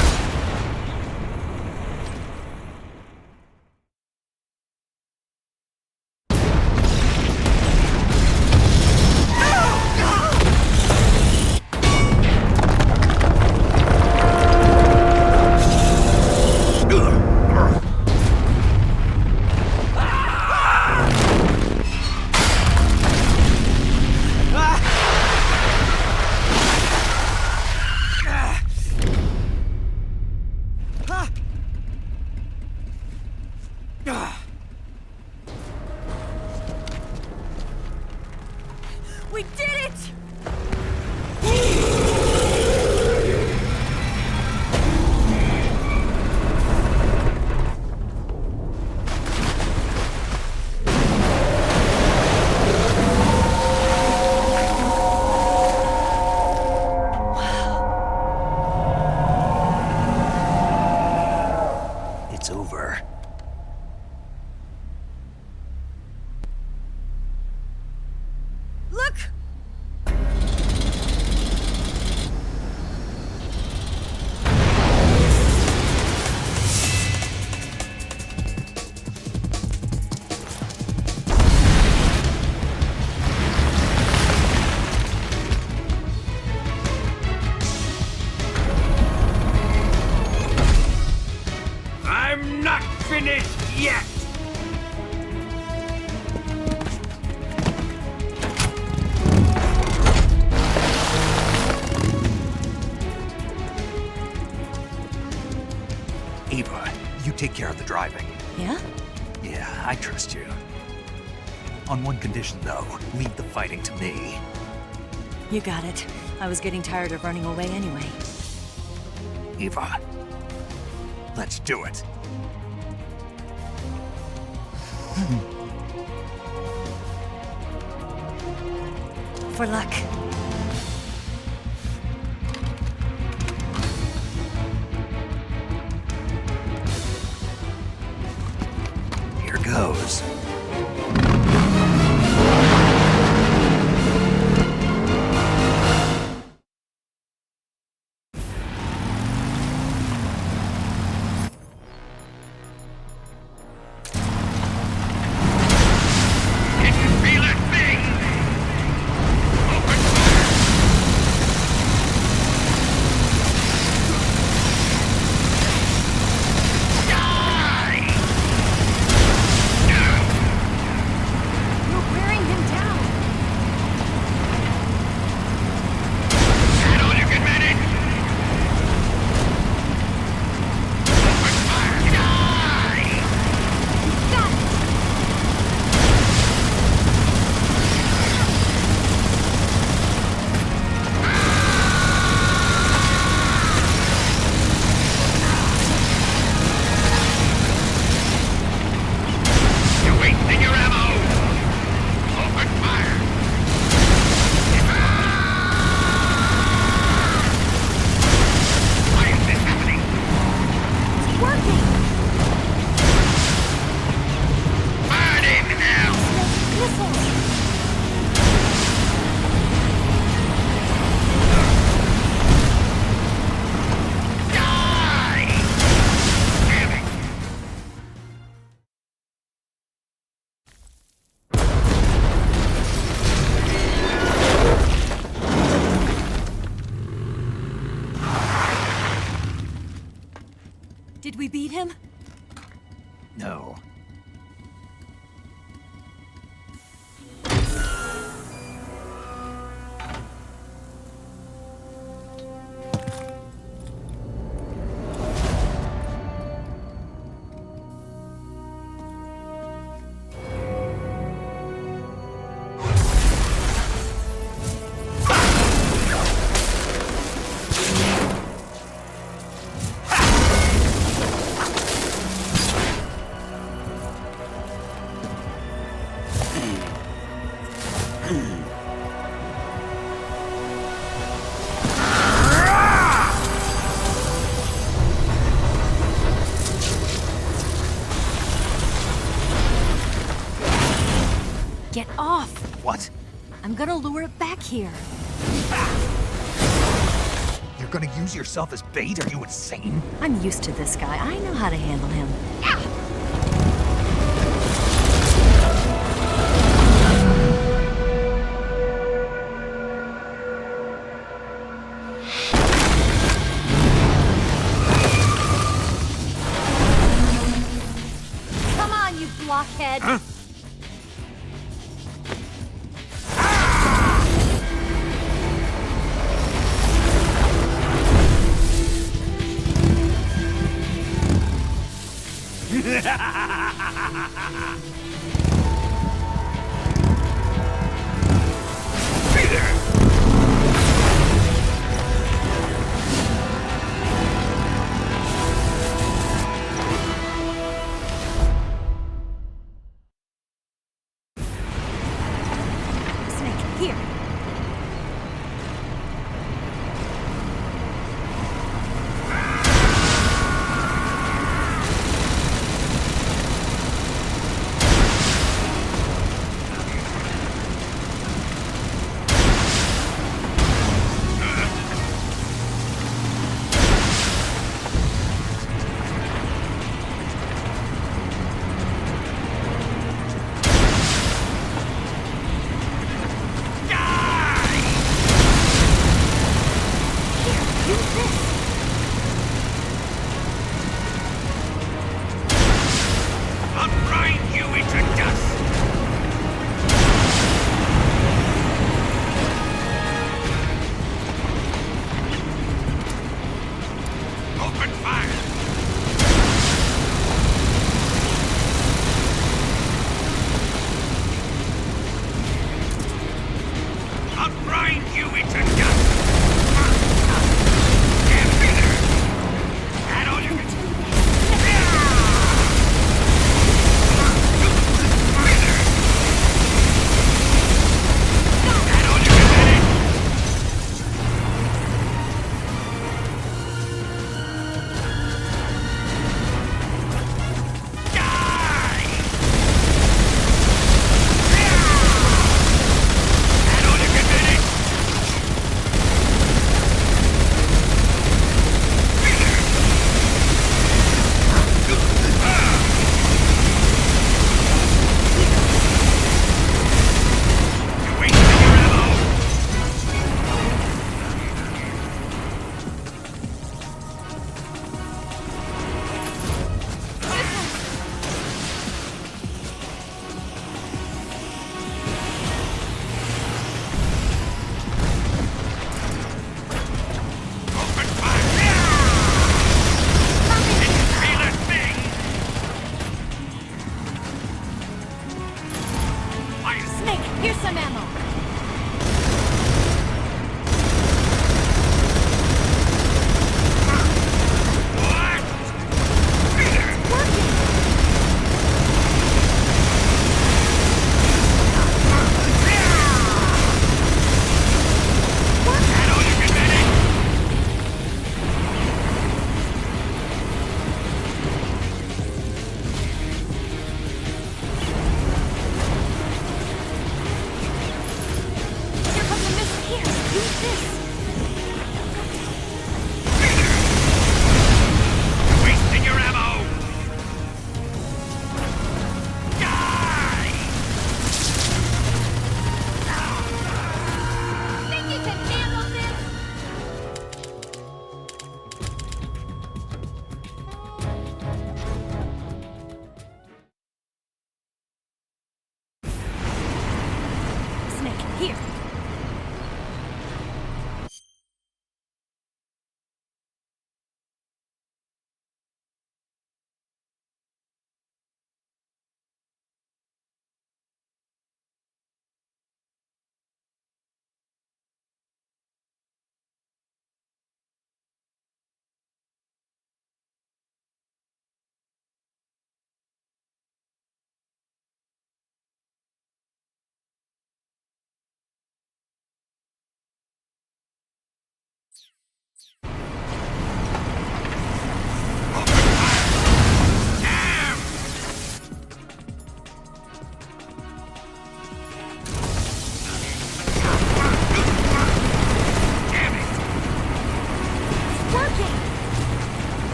take care of the driving. Yeah? Yeah, I trust you. On one condition, though. Leave the fighting to me. You got it. I was getting tired of running away anyway. Eva, let's do it. For luck. Here goes. Did we beat him? No. Get off! What? I'm gonna lure it back here. You're gonna use yourself as bait? Are you insane? I'm used to this guy. I know how to handle him. Come on, you blockhead! Huh? Snake, here.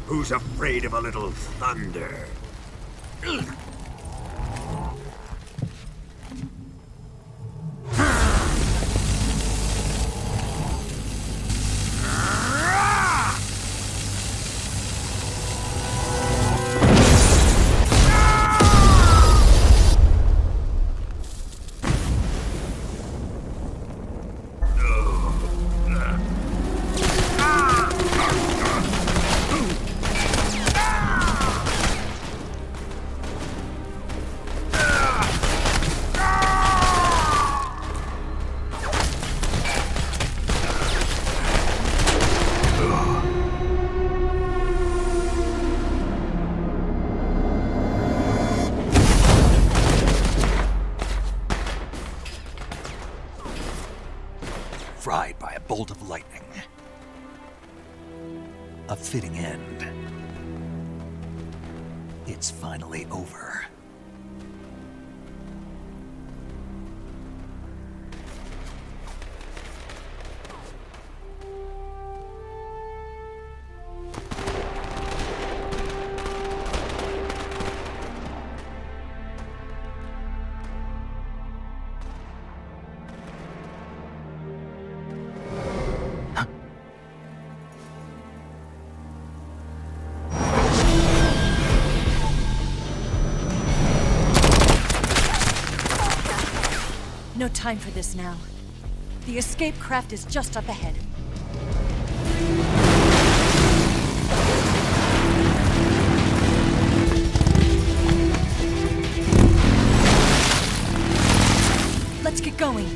Who's afraid of a little thunder? Fried by a bolt of lightning. A fitting end. It's finally over. No time for this now. The escape craft is just up ahead. Let's get going.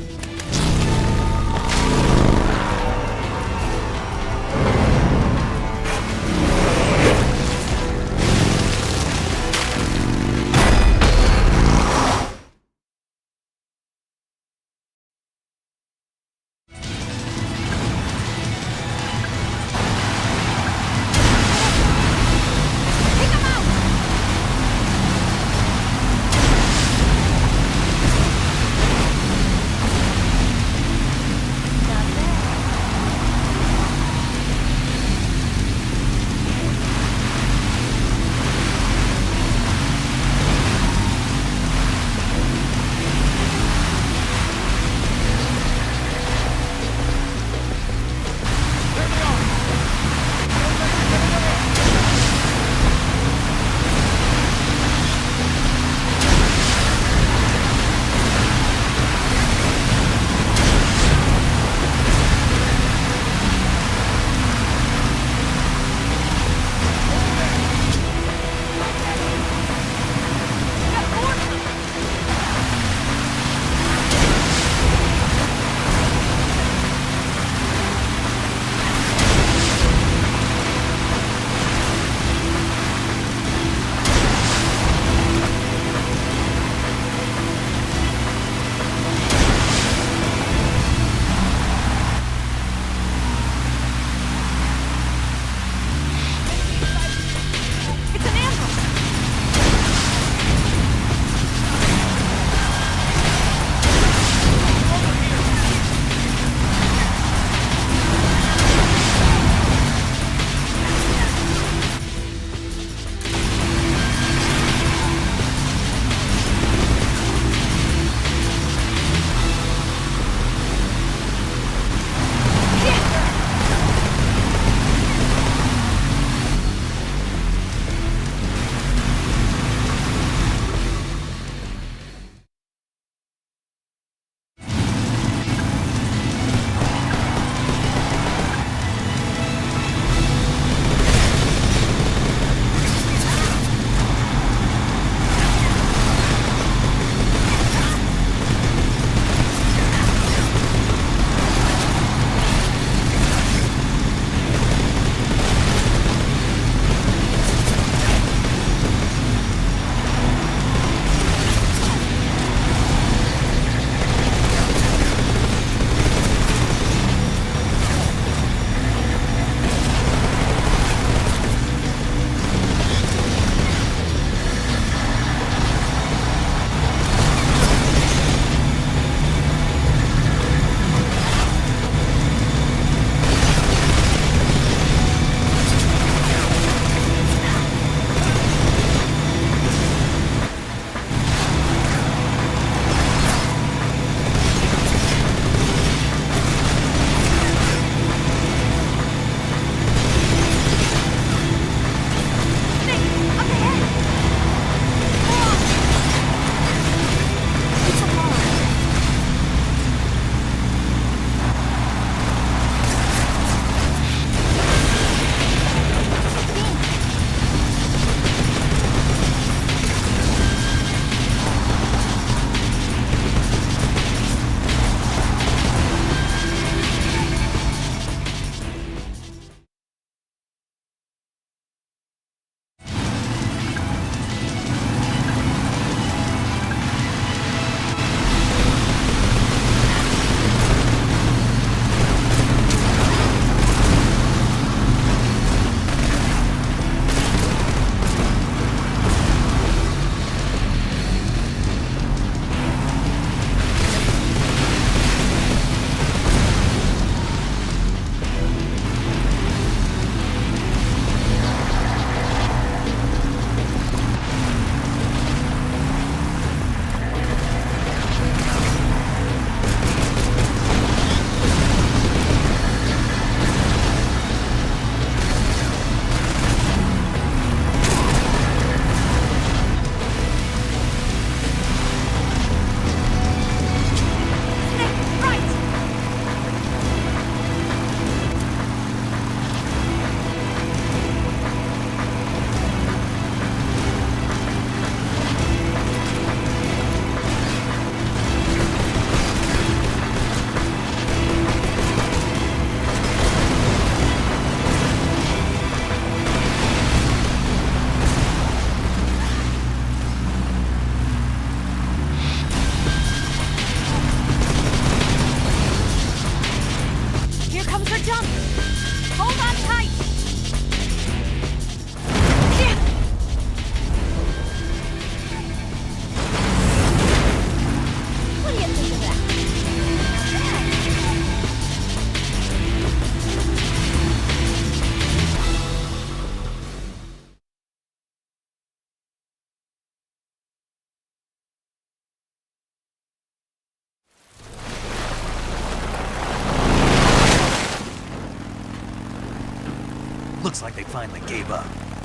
Looks like they finally gave up.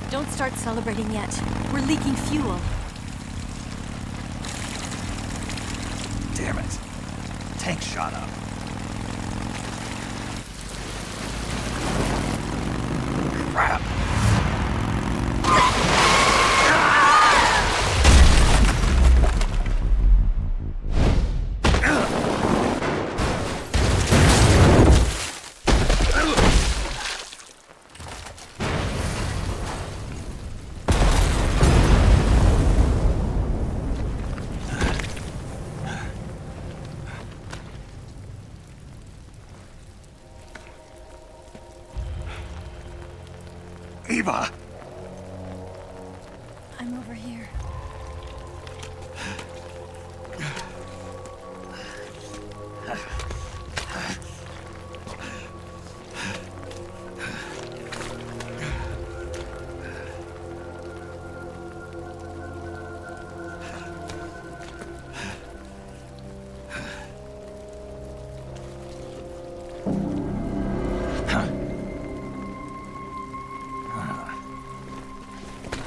Don't start celebrating yet. We're leaking fuel. Damn it. Tank shot up. Crap. Eva! I'm over here.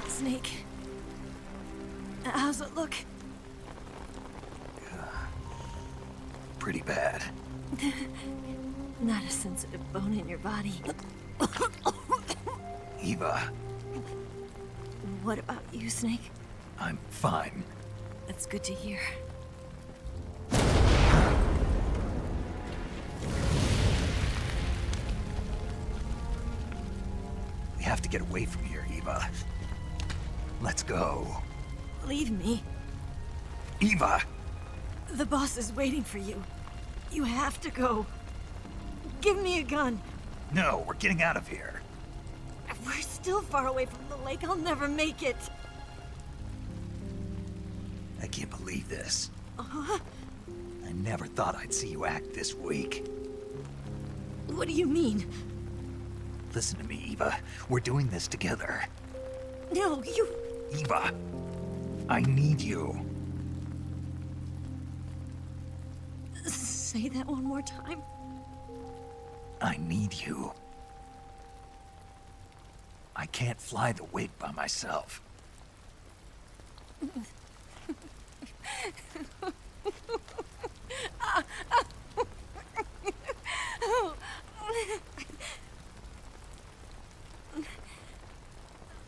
Snake. How's it look? Pretty bad. Not a sensitive bone in your body. Eva, What about you, Snake? I'm fine. That's good to hear. We have to get away from here, Eva. Let's go. Leave me. Eva! The boss is waiting for you. You have to go. Give me a gun. No, we're getting out of here. We're still far away from the lake. I'll never make it. I can't believe this. I never thought I'd see you act this weak. What do you mean? Listen to me, Eva. We're doing this together. No, you... Eva, I need you. Say that one more time. I need you. I can't fly the wig by myself.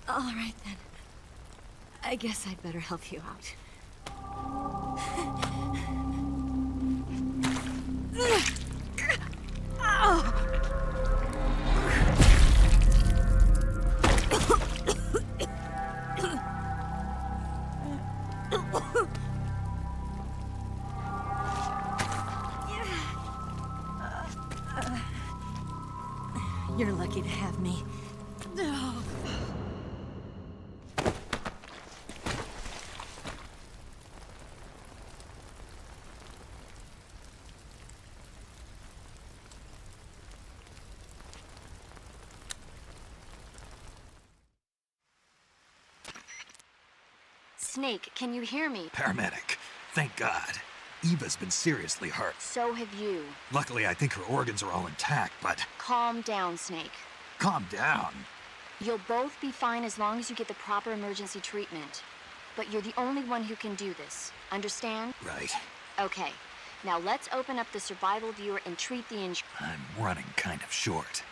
All right, then. I guess I'd better help you out. You're lucky to have me. Snake, can you hear me? Paramedic. Thank God. Eva's been seriously hurt. So have you. Luckily, I think her organs are all intact, but... Calm down, Snake. Calm down. You'll both be fine as long as you get the proper emergency treatment. But you're the only one who can do this. Understand? Right. Okay. Now let's open up the survival viewer and treat the injured. I'm running kind of short.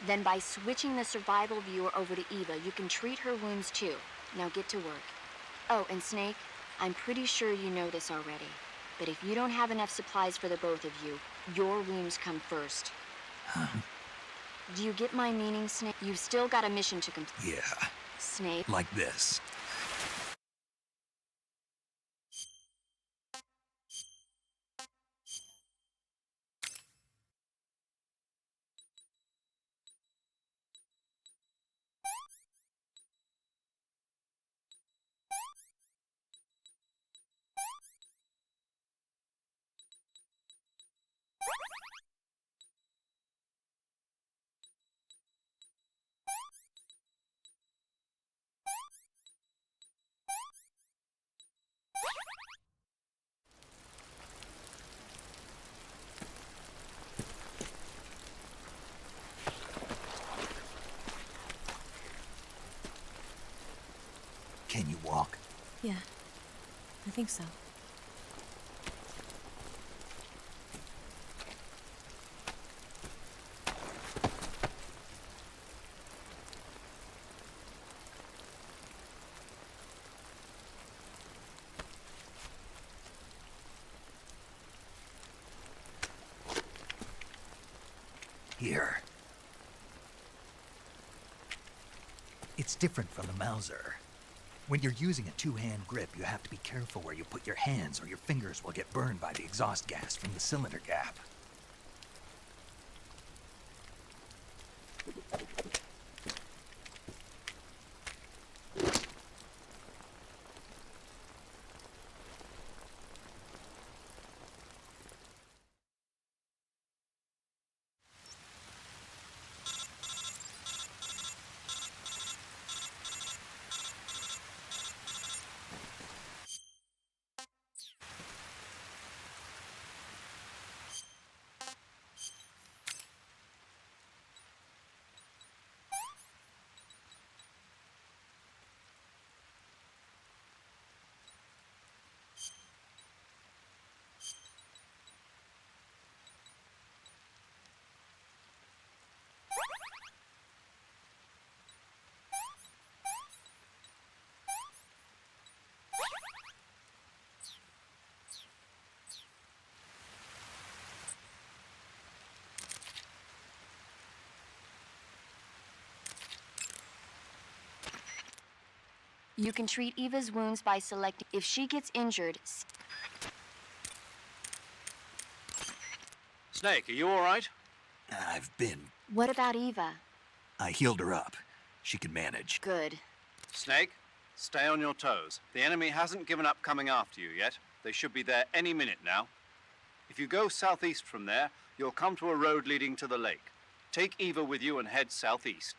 Then by switching the survival viewer over to Eva, you can treat her wounds too. Now get to work. Oh, and Snake, I'm pretty sure you know this already. But if you don't have enough supplies for the both of you, your wounds come first. Huh? Do you get my meaning, Snake? You've still got a mission to complete. Yeah. Snake. Like this. Can you walk? Yeah, I think so. Here. It's different from the Mauser. When you're using a two-hand grip, you have to be careful where you put your hands or your fingers will get burned by the exhaust gas from the cylinder gap. You can treat Eva's wounds by selecting. If she gets injured, Snake, are you all right? I've been. what about Eva? I healed her up. She can manage. Good. Snake, stay on your toes. The enemy hasn't given up coming after you yet. They should be there any minute now. If you go southeast from there, you'll come to a road leading to the lake. Take Eva with you and head southeast.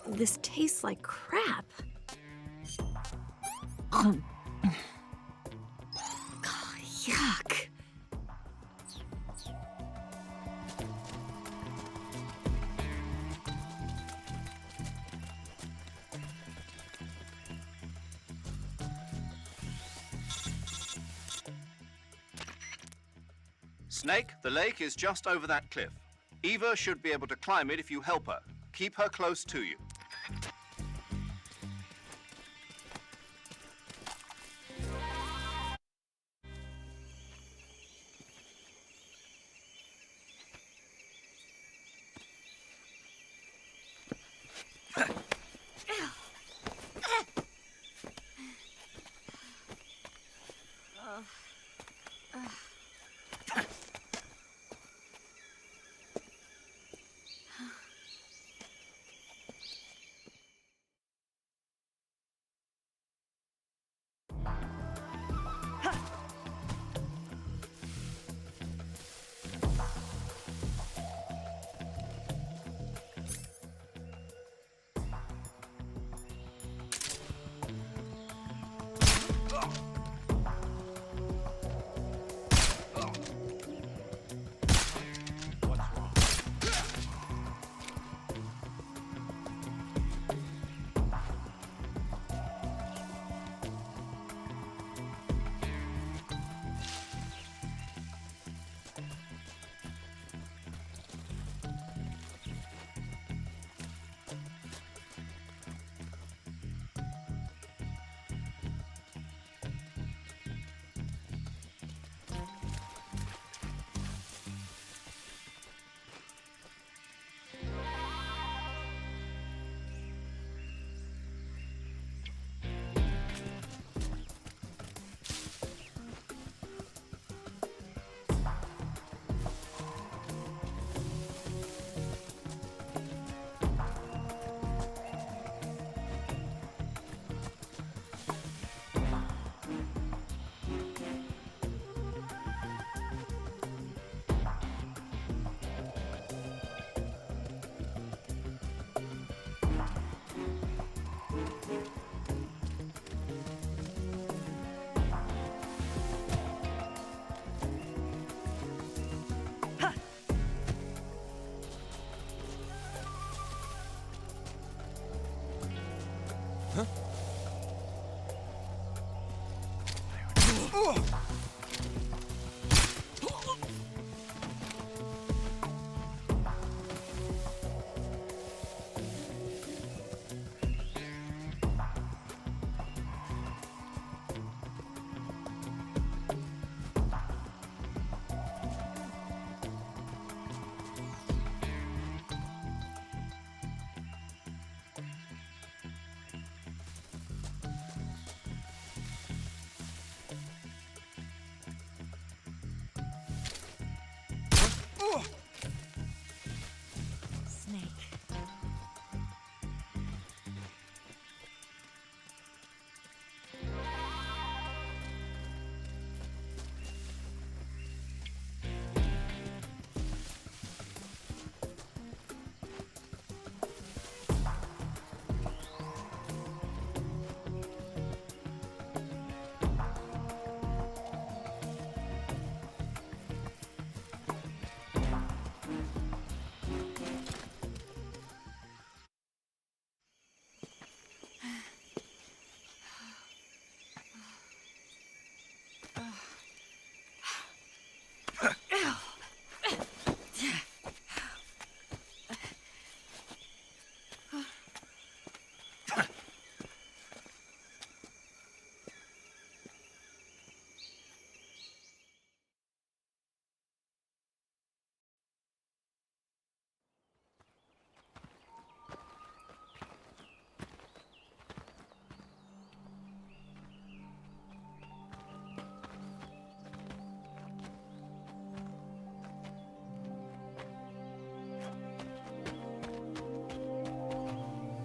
This tastes like crap. Yuck. Snake, the lake is just over that cliff. Eva should be able to climb it if you help her. Keep her close to you. Snake.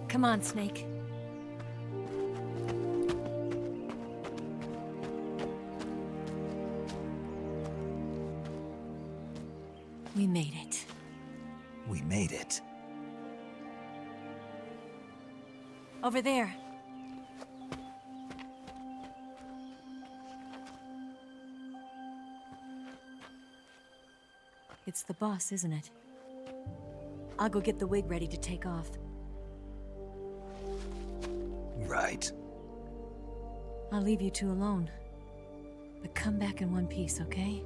Come on, Snake. Over there. It's the boss, isn't it? I'll go get the wig ready to take off. Right. I'll leave you two alone. But come back in one piece, okay?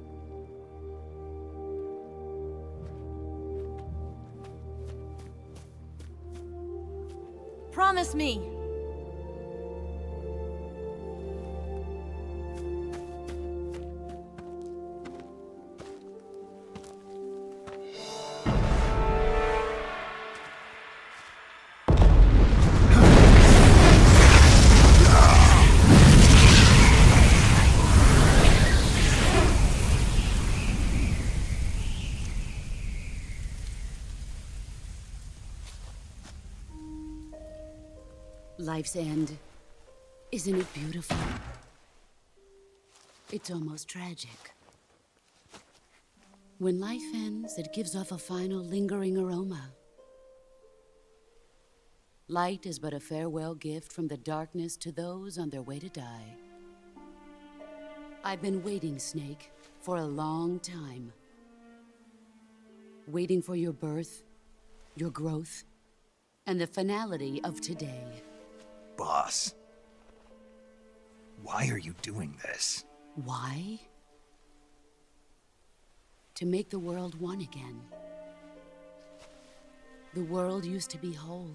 Promise me! Life's end. Isn't it beautiful? It's almost tragic. When life ends, it gives off a final lingering aroma. Light is but a farewell gift from the darkness to those on their way to die. I've been waiting, Snake, for a long time. Waiting for your birth, your growth, and the finality of today. Boss. Why are you doing this? Why? To make the world one again. The world used to be whole.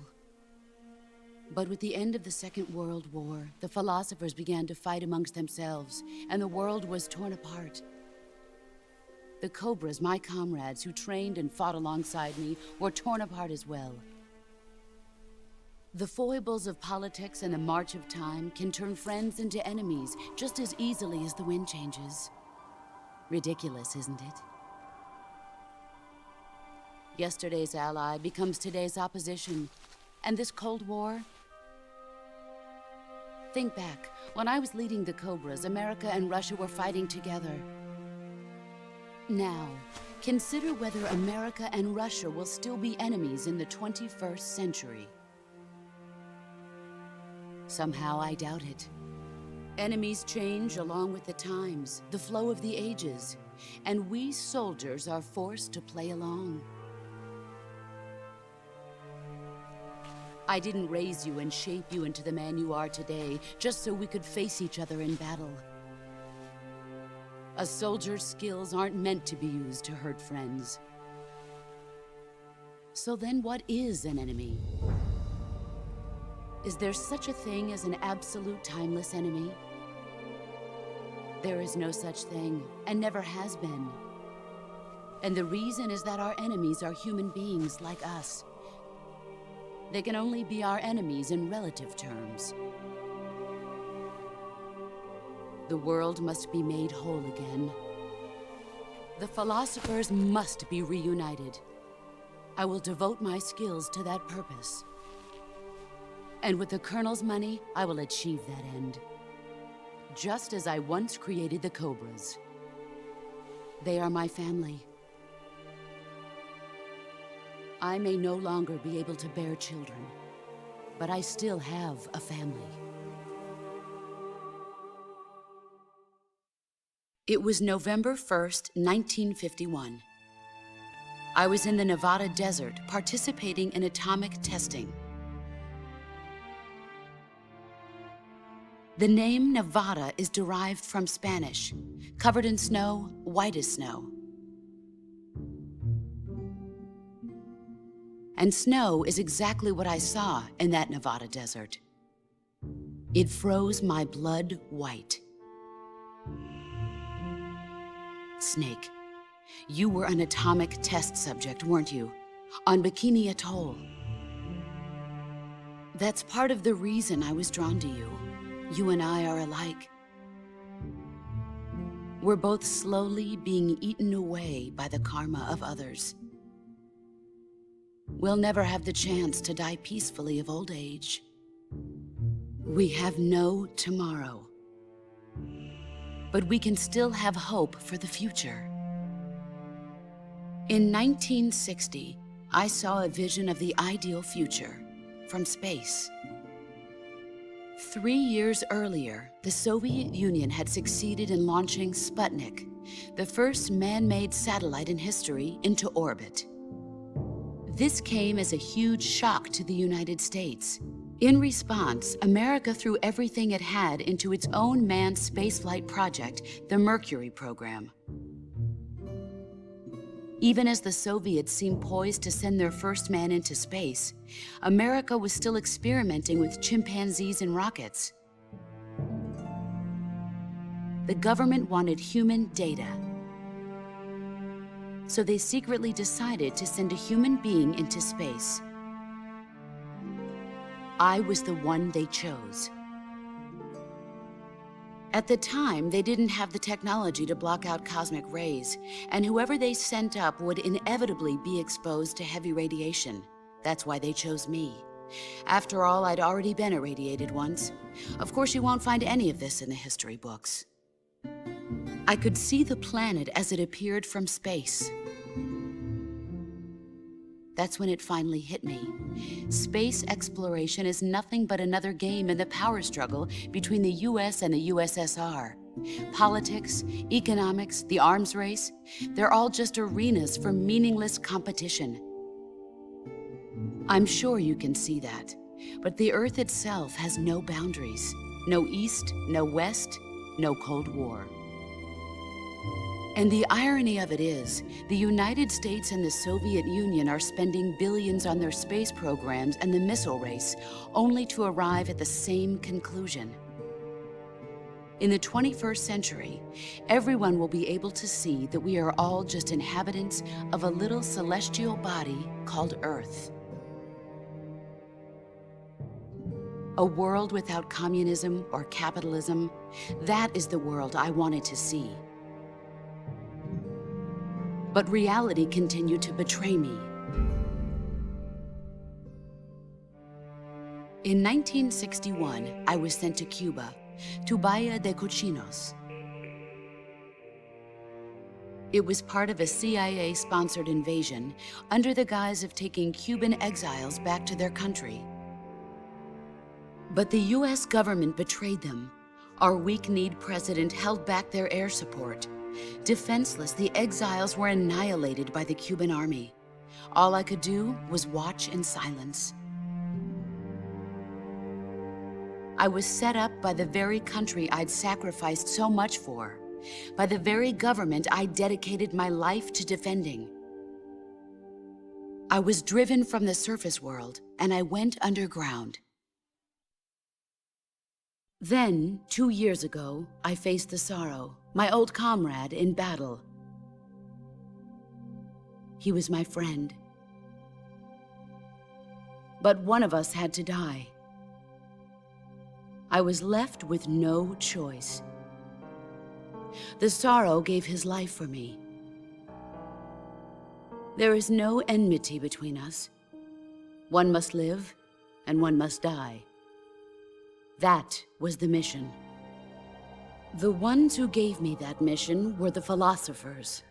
But with the end of the Second World War, the philosophers began to fight amongst themselves, and the world was torn apart. The Cobras, my comrades who trained and fought alongside me, were torn apart as well. The foibles of politics and the march of time can turn friends into enemies just as easily as the wind changes. Ridiculous, isn't it? Yesterday's ally becomes today's opposition, and this Cold War... Think back. When I was leading the Cobras, America and Russia were fighting together. Now, consider whether America and Russia will still be enemies in the 21st century. Somehow I doubt it. Enemies change along with the times, the flow of the ages, and we soldiers are forced to play along. I didn't raise you and shape you into the man you are today just so we could face each other in battle. A soldier's skills aren't meant to be used to hurt friends. So then what is an enemy? Is there such a thing as an absolute timeless enemy? There is no such thing, and never has been. And the reason is that our enemies are human beings like us. They can only be our enemies in relative terms. The world must be made whole again. The philosophers must be reunited. I will devote my skills to that purpose. And with the Colonel's money, I will achieve that end. Just as I once created the Cobras. They are my family. I may no longer be able to bear children, but I still have a family. It was November 1st, 1951. I was in the Nevada desert participating in atomic testing. The name Nevada is derived from Spanish, covered in snow, white as snow. And snow is exactly what I saw in that Nevada desert. It froze my blood white. Snake, you were an atomic test subject, weren't you? On Bikini Atoll. That's part of the reason I was drawn to you. You and I are alike. We're both slowly being eaten away by the karma of others. We'll never have the chance to die peacefully of old age. We have no tomorrow. But we can still have hope for the future. In 1960, I saw a vision of the ideal future from space. 3 years earlier, the Soviet Union had succeeded in launching Sputnik, the first man-made satellite in history, into orbit. This came as a huge shock to the United States. In response, America threw everything it had into its own manned spaceflight project, the Mercury program. Even as the Soviets seemed poised to send their first man into space, America was still experimenting with chimpanzees and rockets. The government wanted human data, so they secretly decided to send a human being into space. I was the one they chose. At the time, they didn't have the technology to block out cosmic rays, and whoever they sent up would inevitably be exposed to heavy radiation. That's why they chose me. After all, I'd already been irradiated once. Of course, you won't find any of this in the history books. I could see the planet as it appeared from space. That's when it finally hit me. Space exploration is nothing but another game in the power struggle between the US and the USSR. Politics, economics, the arms race, they're all just arenas for meaningless competition. I'm sure you can see that, but the Earth itself has no boundaries. No East, no West, no Cold War. And the irony of it is, the United States and the Soviet Union are spending billions on their space programs and the missile race, only to arrive at the same conclusion. In the 21st century, everyone will be able to see that we are all just inhabitants of a little celestial body called Earth. A world without communism or capitalism, that is the world I wanted to see. But reality continued to betray me. In 1961, I was sent to Cuba, to Bahia de Cochinos. It was part of a CIA-sponsored invasion under the guise of taking Cuban exiles back to their country. But the US government betrayed them. Our weak-kneed president held back their air support. Defenseless, the exiles were annihilated by the Cuban army. All I could do was watch in silence. I was set up by the very country I'd sacrificed so much for, by the very government I dedicated my life to defending. I was driven from the surface world, and I went underground. Then, 2 years ago, I faced the sorrow, my old comrade in battle. He was my friend. But one of us had to die. I was left with no choice. The sorrow gave his life for me. There is no enmity between us. One must live, and one must die. That was the mission. The ones who gave me that mission were the philosophers.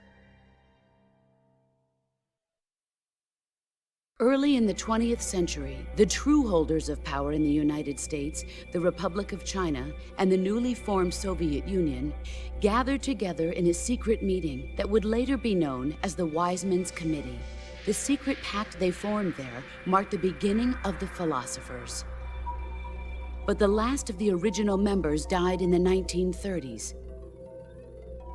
Early in the 20th century, the true holders of power in the United States, the Republic of China, and the newly formed Soviet Union gathered together in a secret meeting that would later be known as the Wise Men's Committee. The secret pact they formed there marked the beginning of the philosophers. But the last of the original members died in the 1930s.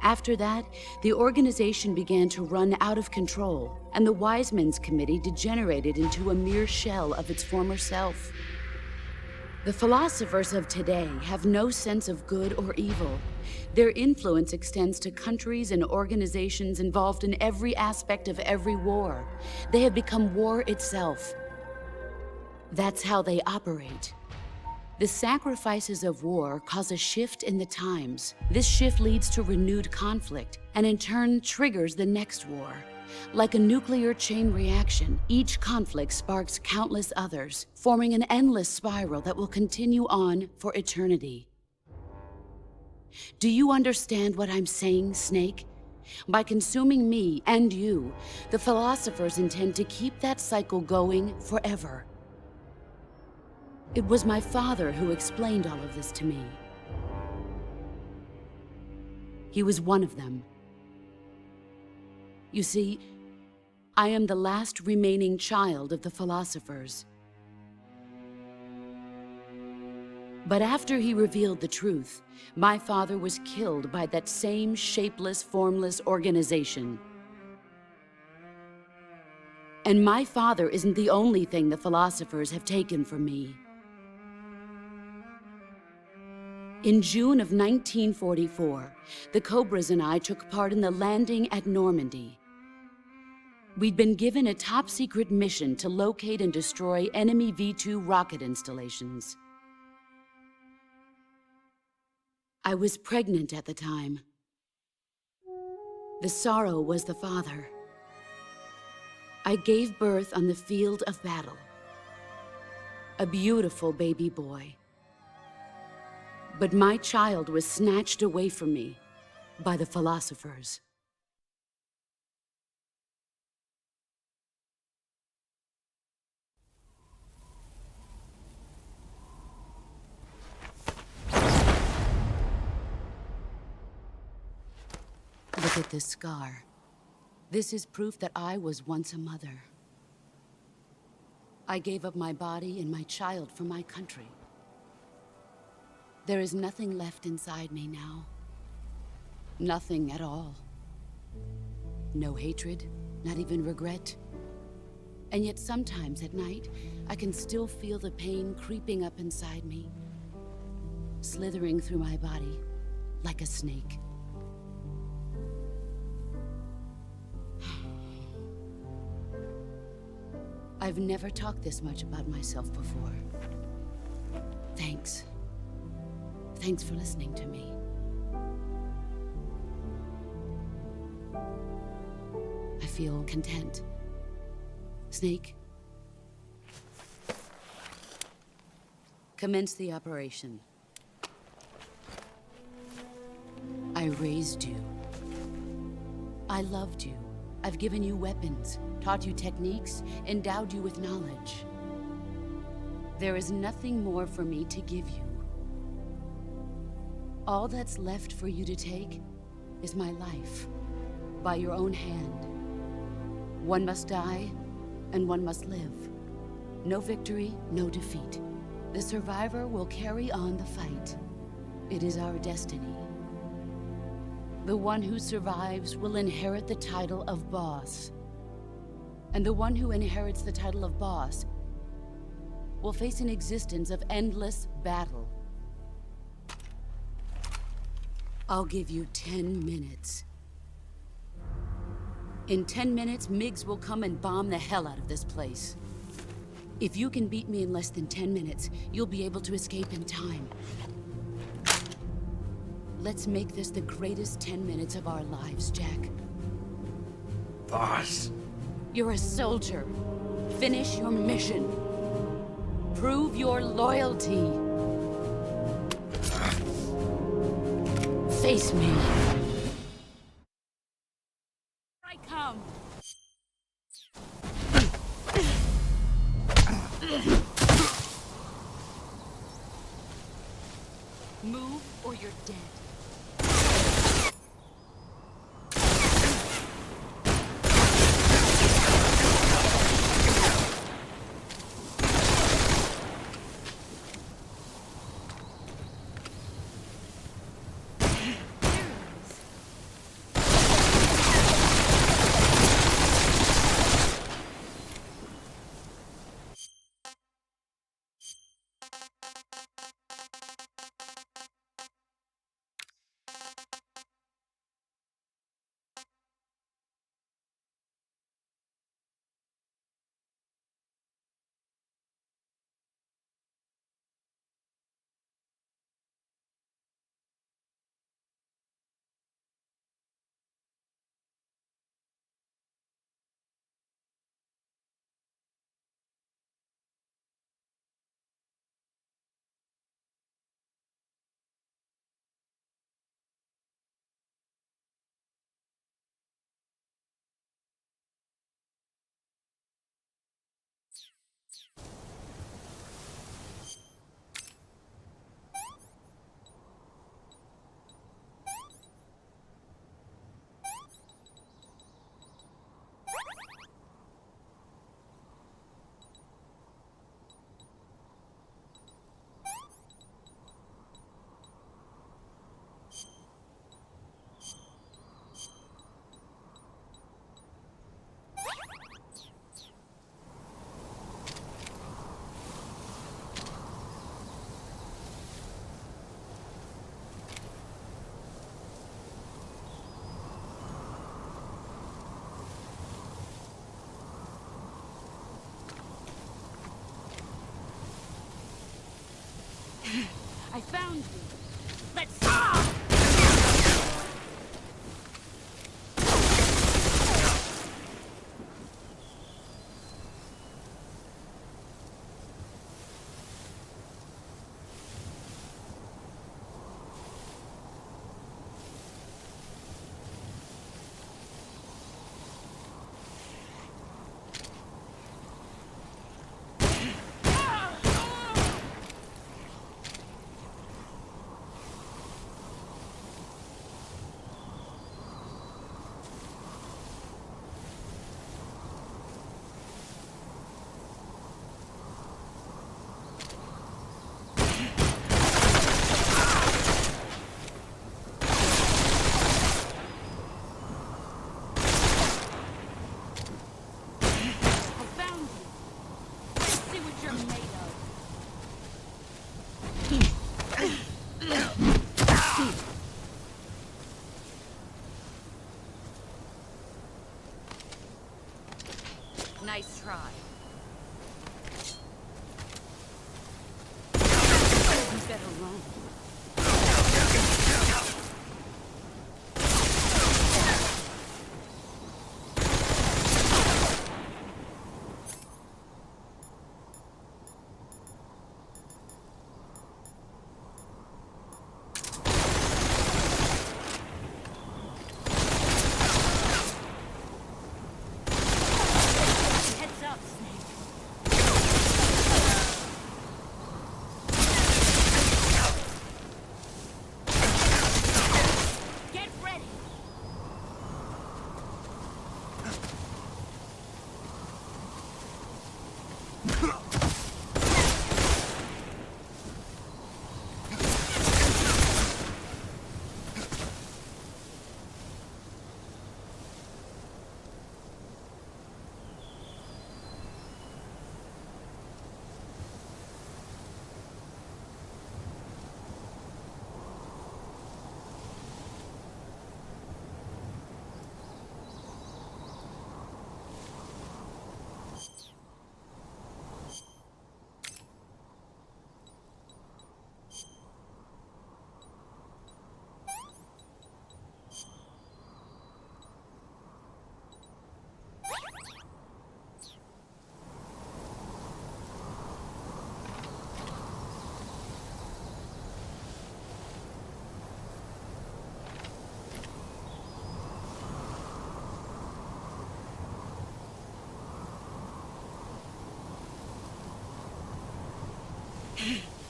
After that, the organization began to run out of control, and the Wise Men's Committee degenerated into a mere shell of its former self. The philosophers of today have no sense of good or evil. Their influence extends to countries and organizations involved in every aspect of every war. They have become war itself. That's how they operate. The sacrifices of war cause a shift in the times. This shift leads to renewed conflict, and in turn triggers the next war. Like a nuclear chain reaction, each conflict sparks countless others, forming an endless spiral that will continue on for eternity. Do you understand what I'm saying, Snake? By consuming me and you, the philosophers intend to keep that cycle going forever. It was my father who explained all of this to me. He was one of them. You see, I am the last remaining child of the philosophers. But after he revealed the truth, my father was killed by that same shapeless, formless organization. And my father isn't the only thing the philosophers have taken from me. In June of 1944, the Cobras and I took part in the landing at Normandy. We'd been given a top-secret mission to locate and destroy enemy V-2 rocket installations. I was pregnant at the time. The sorrow was the father. I gave birth on the field of battle. A beautiful baby boy. But my child was snatched away from me by the philosophers. Look at this scar. This is proof that I was once a mother. I gave up my body and my child for my country. There is nothing left inside me now. Nothing at all. No hatred, not even regret. And yet sometimes at night, I can still feel the pain creeping up inside me, slithering through my body like a snake. I've never talked this much about myself before. Thanks. Thanks for listening to me. I feel content. Snake? Commence the operation. I raised you. I loved you. I've given you weapons, taught you techniques, endowed you with knowledge. There is nothing more for me to give you. All that's left for you to take is my life, by your own hand. One must die, and one must live. No victory, no defeat. The survivor will carry on the fight. It is our destiny. The one who survives will inherit the title of boss. And the one who inherits the title of boss will face an existence of endless battle. I'll give you 10 minutes. In 10 minutes, MiGs will come and bomb the hell out of this place. If you can beat me in less than 10 minutes, you'll be able to escape in time. Let's make this the greatest 10 minutes of our lives, Jack. Boss. You're a soldier. Finish your mission. Prove your loyalty. Face me. I come. Move or you're dead. I found you. Let's... Nice try. You better run.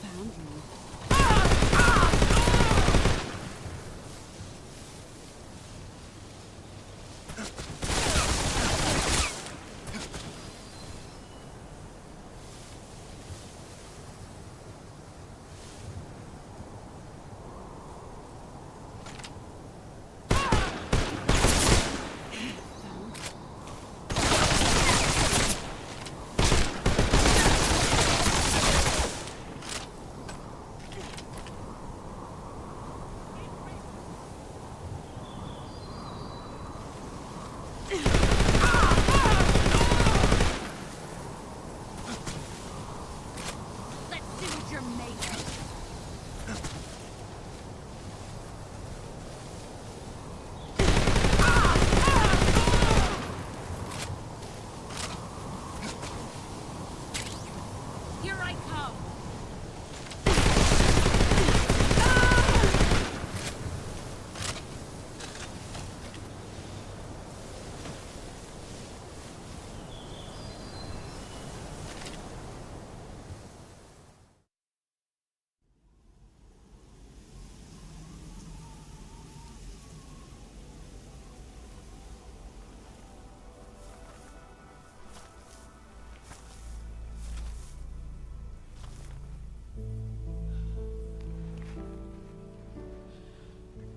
Found you.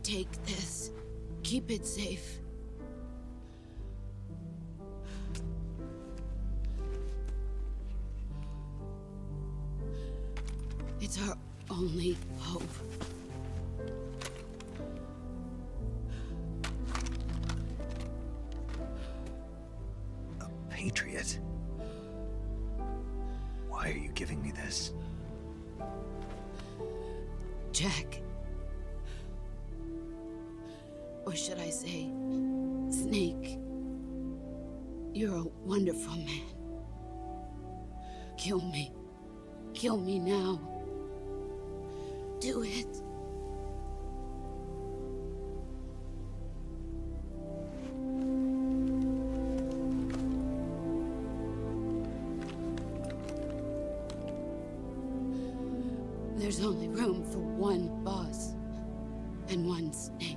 Take this. Keep it safe. It's our only hope. A patriot? Why are you giving me this? Jack. Or should I say, Snake. You're a wonderful man. Kill me. Kill me now. Do it. There's only room for one boss and one Snake.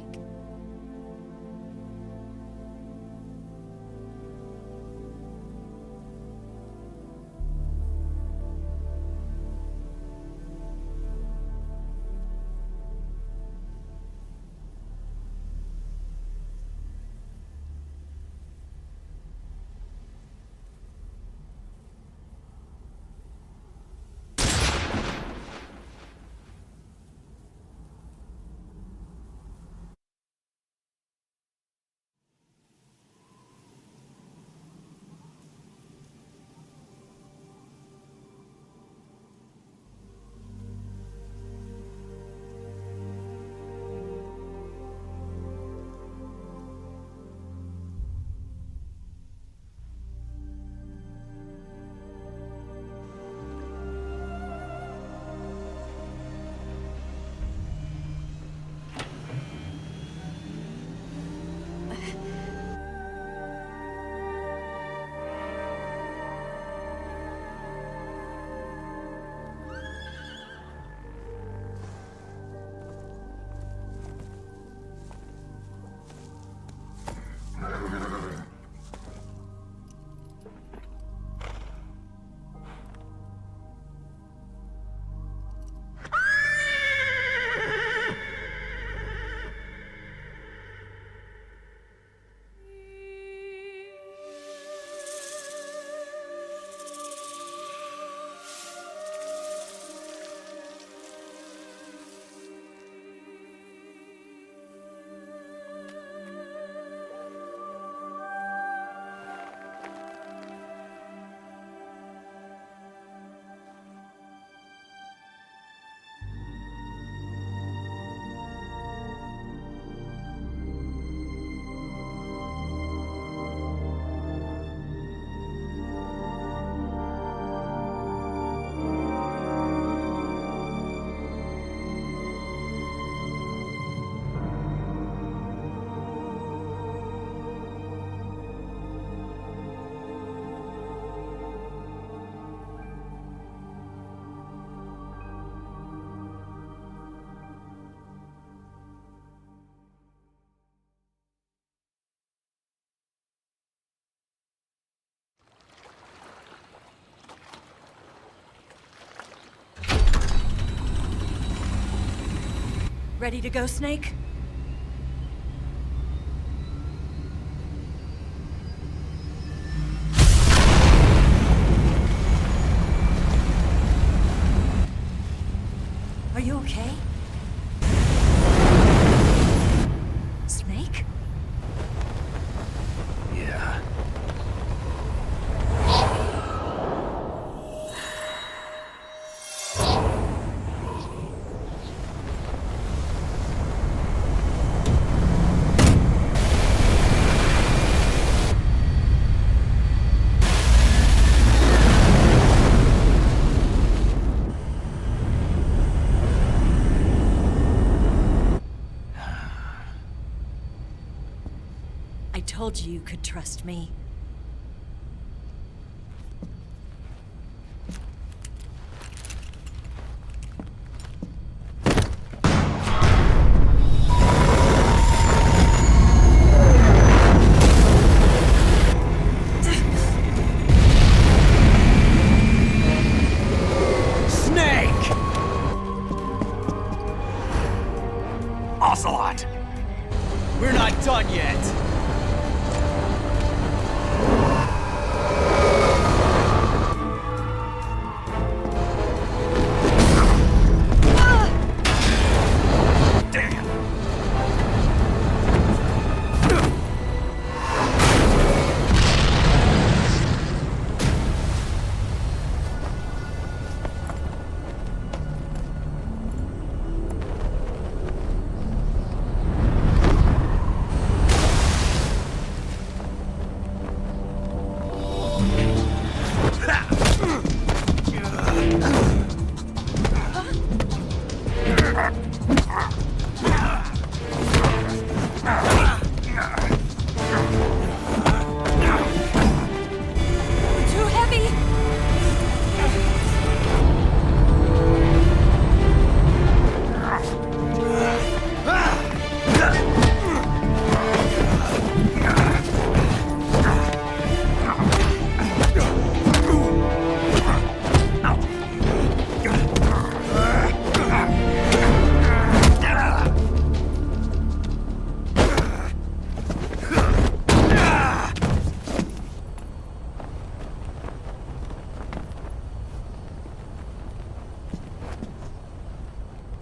Ready to go, Snake? Are you okay? Snake? Yeah. I told you you could trust me. Snake! Ocelot! We're not done yet!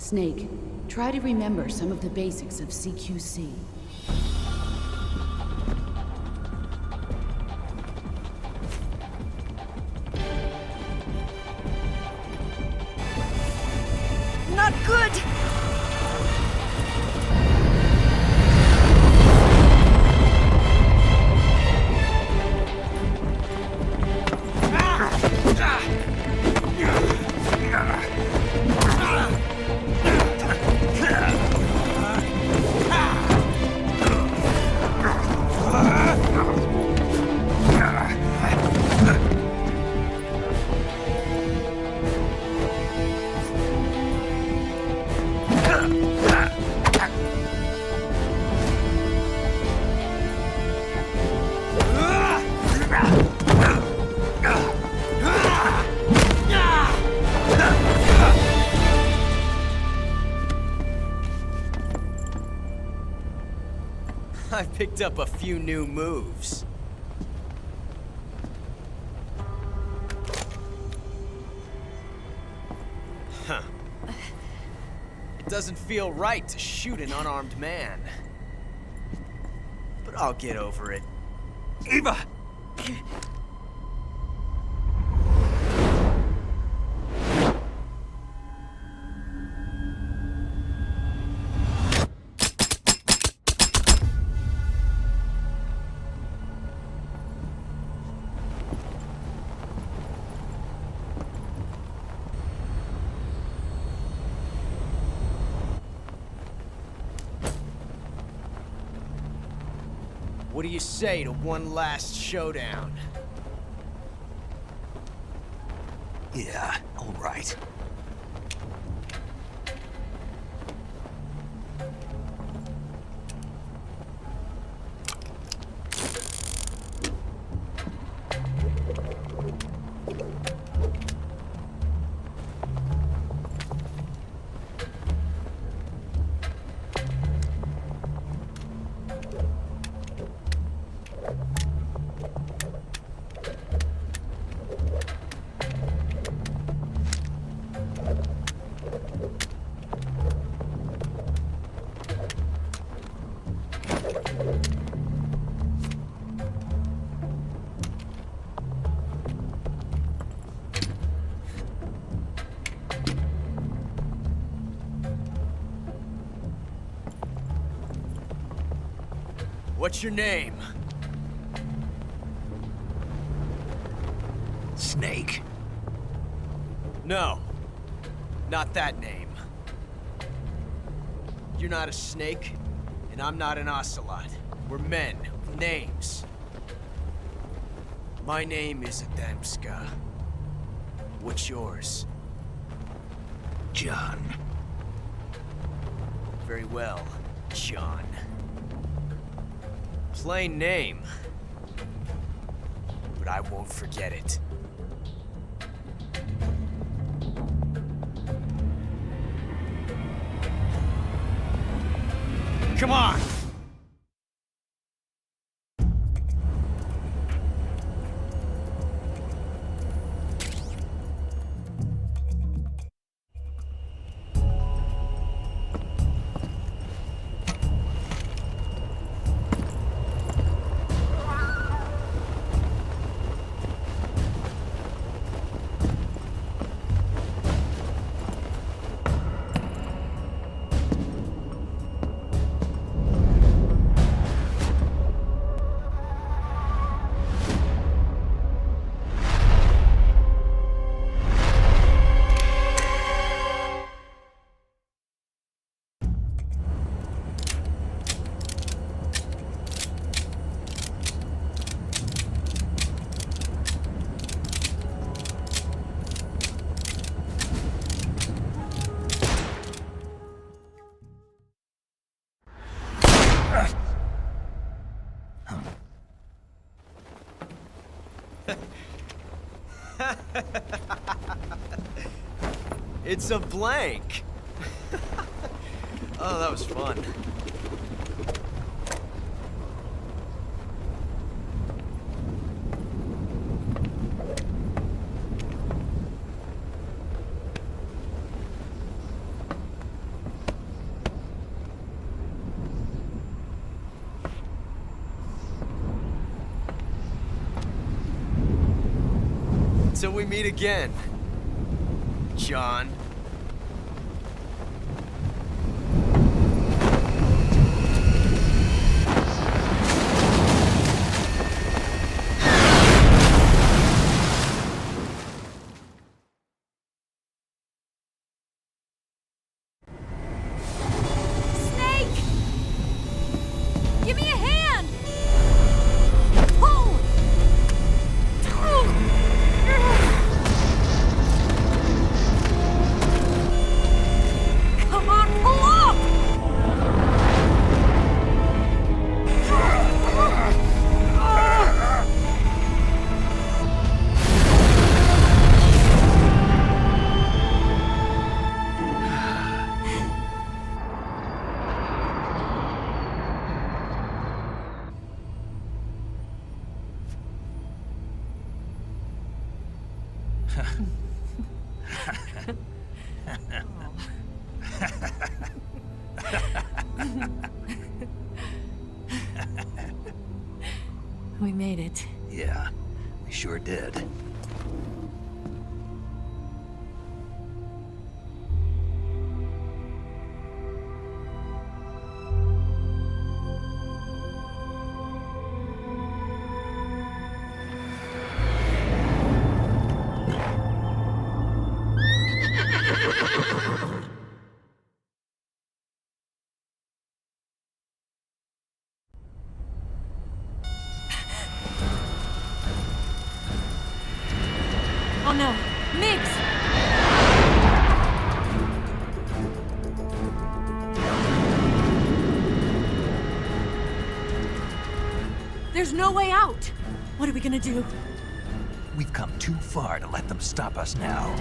Snake, try to remember some of the basics of CQC. Not good! I picked up a few new moves. Huh. It doesn't feel right to shoot an unarmed man. But I'll get over it. Eva! What do you say to one last showdown? Yeah, all right. What's your name? Snake. No. Not that name. You're not a snake, and I'm not an ocelot. We're men with names. My name is Adamska. What's yours? John. Very well, John. Plain name. But I won't forget it. Come on! It's a blank. Oh, that was fun. Until we meet again, John. Give me a hand! Pull! Come on, pull up! We made it. Yeah, we sure did. Oh no, Miggs! There's no way out! What are we gonna do? We've come too far to let them stop us now.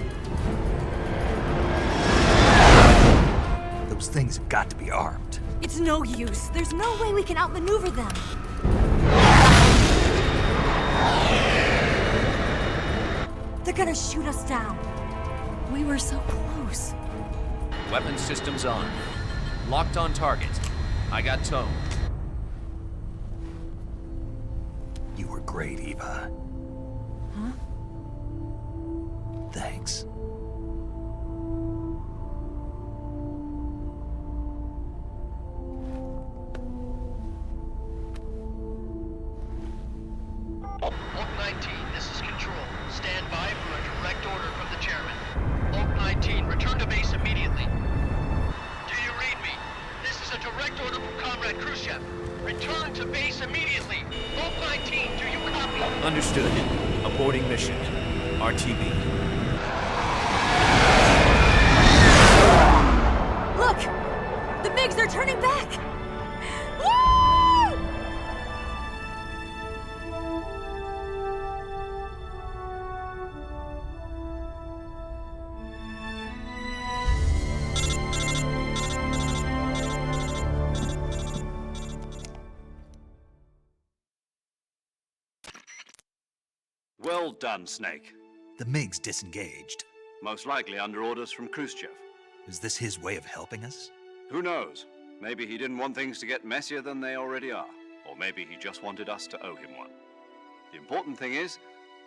Those things have got to be armed. It's no use. There's no way we can outmaneuver them. They're gonna shoot us down. We were so close. Weapon systems on. Locked on target. I got tone. You were great, Eva. Huh? Thanks. Oak 19, this is Control. Stand by for a direct order from the chairman. Oak 19, return to base immediately. Do you read me? This is a direct order from Comrade Khrushchev. Return to base immediately. Oak 19, do you copy? Understood. Aborting mission. RTB. Look! The MiGs are turning back! Woo! Well done, Snake. The MiGs disengaged. Most likely under orders from Khrushchev. Is this his way of helping us? Who knows? Maybe he didn't want things to get messier than they already are. Or maybe he just wanted us to owe him one. The important thing is,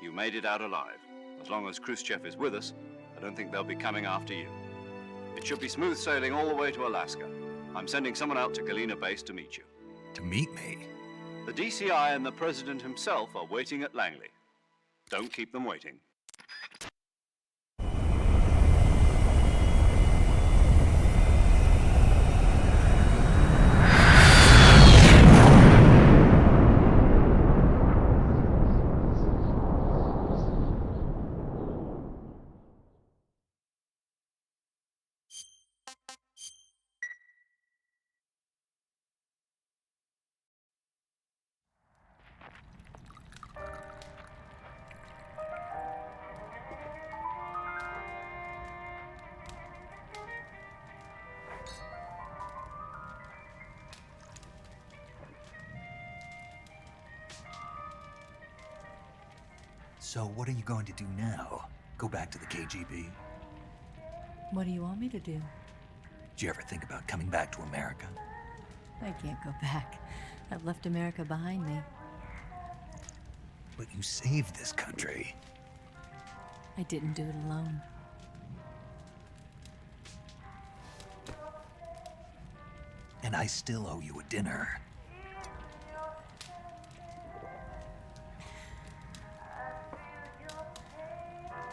you made it out alive. As long as Khrushchev is with us, I don't think they'll be coming after you. It should be smooth sailing all the way to Alaska. I'm sending someone out to Galena Base to meet you. To meet me? The DCI and the President himself are waiting at Langley. Don't keep them waiting. So what are you going to do now? Go back to the KGB? What do you want me to do? Did you ever think about coming back to America? I can't go back. I've left America behind me. But you saved this country. I didn't do it alone. And I still owe you a dinner.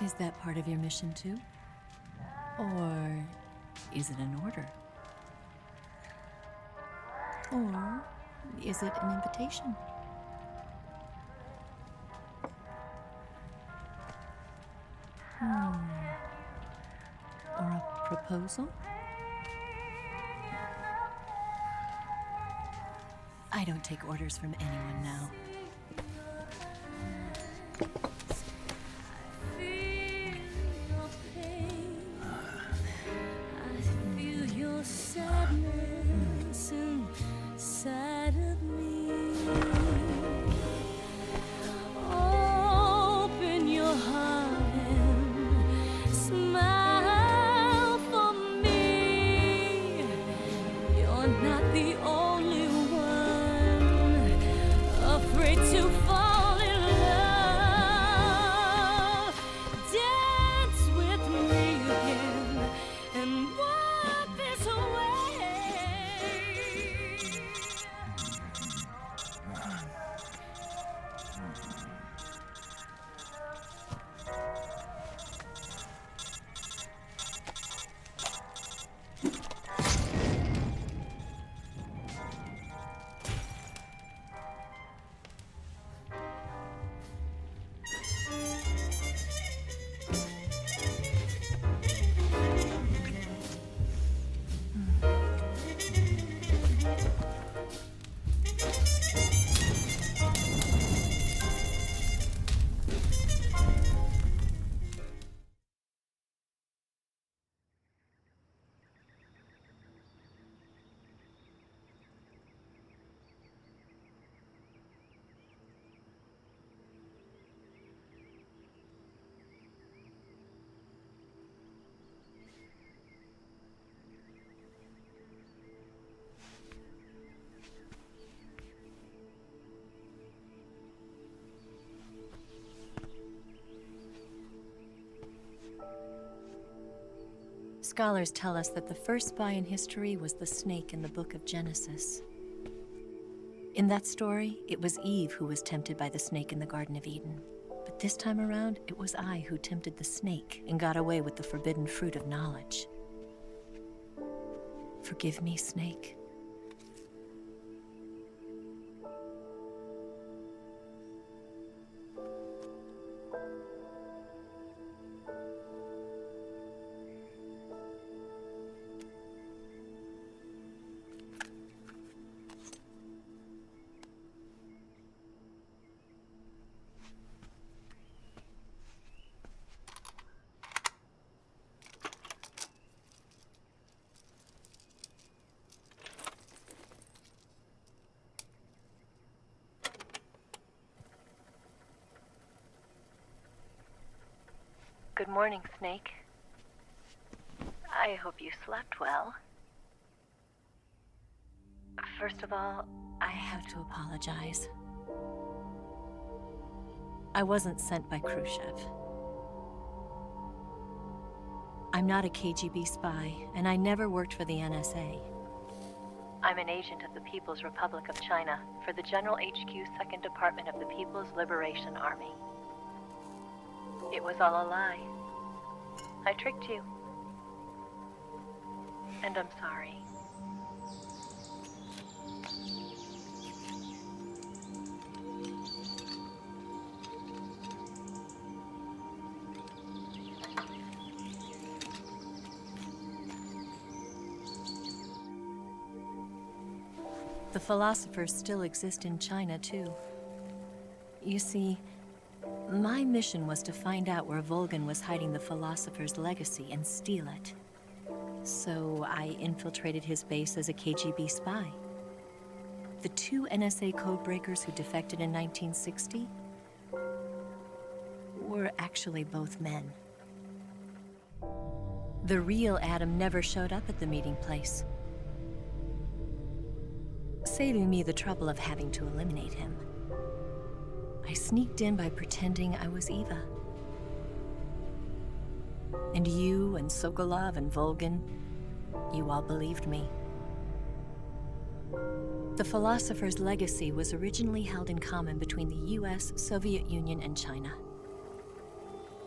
Is that part of your mission too? Or is it an order? Or is it an invitation? Or a proposal? I don't take orders from anyone now. Sadness inside of me. Open your heart and smile for me. You're not the only one afraid to fall in love. Dance with me again and walk this way. Scholars tell us that the first spy in history was the snake in the book of Genesis. In that story, it was Eve who was tempted by the snake in the Garden of Eden. But this time around, it was I who tempted the snake and got away with the forbidden fruit of knowledge. Forgive me, snake. Good morning, Snake. I hope you slept well. First of all, I have to apologize. I wasn't sent by Khrushchev. I'm not a KGB spy, and I never worked for the NSA. I'm an agent of the People's Republic of China for the General HQ 2nd Department of the People's Liberation Army. It was all a lie. I tricked you. And I'm sorry. The philosophers still exist in China, too. You see, my mission was to find out where Volgan was hiding the philosopher's legacy and steal it. So I infiltrated his base as a KGB spy. The 2 NSA codebreakers who defected in 1960 were actually both men. The real Adam never showed up at the meeting place, saving me the trouble of having to eliminate him. I sneaked in by pretending I was Eva. And you and Sokolov and Volgin, you all believed me. The philosopher's legacy was originally held in common between the US, Soviet Union, and China.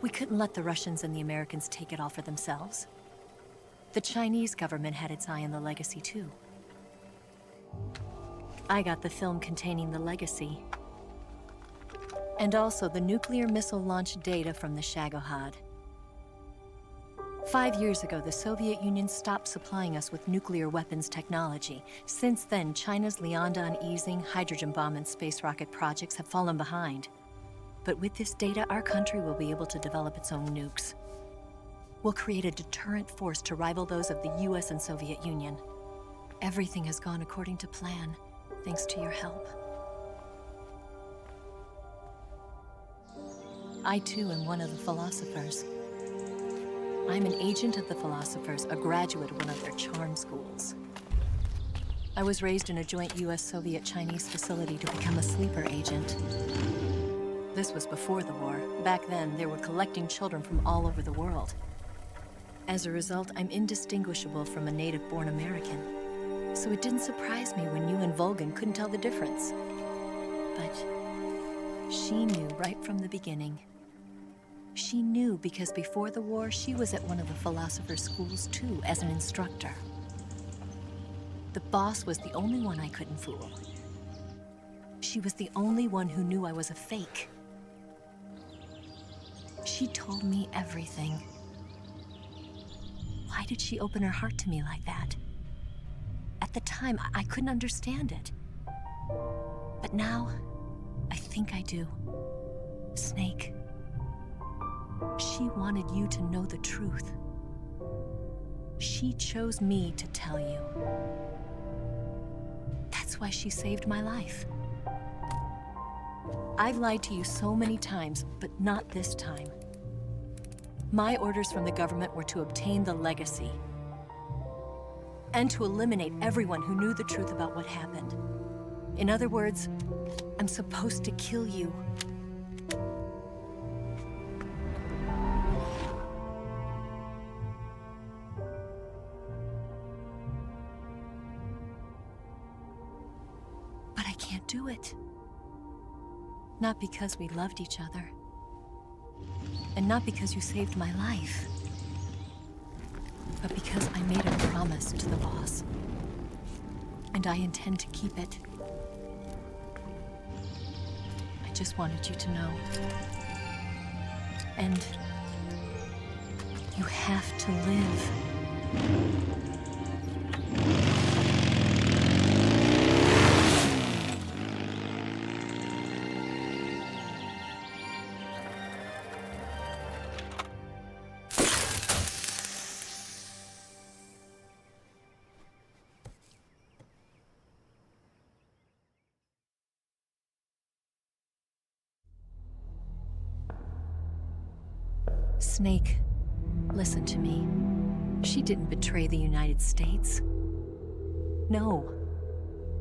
We couldn't let the Russians and the Americans take it all for themselves. The Chinese government had its eye on the legacy too. I got the film containing the legacy, and also the nuclear missile launch data from the Shagohod. 5 years ago, the Soviet Union stopped supplying us with nuclear weapons technology. Since then, China's Liaodong easing, hydrogen bomb, and space rocket projects have fallen behind. But with this data, our country will be able to develop its own nukes. We'll create a deterrent force to rival those of the US and Soviet Union. Everything has gone according to plan, thanks to your help. I too am one of the philosophers. I'm an agent of the philosophers, a graduate of one of their charm schools. I was raised in a joint US-Soviet-Chinese facility to become a sleeper agent. This was before the war. Back then, they were collecting children from all over the world. As a result, I'm indistinguishable from a native-born American. So it didn't surprise me when you and Volgin couldn't tell the difference. But she knew right from the beginning. She knew because before the war, she was at one of the philosopher's schools too, as an instructor. The boss was the only one I couldn't fool. She was the only one who knew I was a fake. She told me everything. Why did she open her heart to me like that? At the time, I couldn't understand it. But now, I think I do. Snake. She wanted you to know the truth. She chose me to tell you. That's why she saved my life. I've lied to you so many times, but not this time. My orders from the government were to obtain the legacy and to eliminate everyone who knew the truth about what happened. In other words, I'm supposed to kill you. But I can't do it. Not because we loved each other. And not because you saved my life. But because I made a promise to the boss. And I intend to keep it. I just wanted you to know. And you have to live. Snake, listen to me. She didn't betray the United States. No,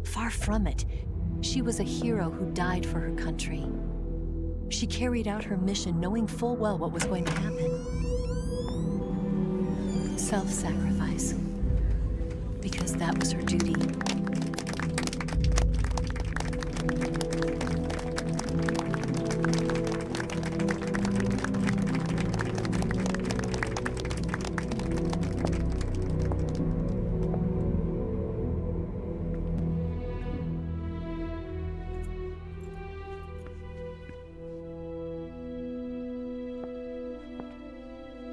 far from it. She was a hero who died for her country. She carried out her mission knowing full well what was going to happen. Self-sacrifice. Because that was her duty.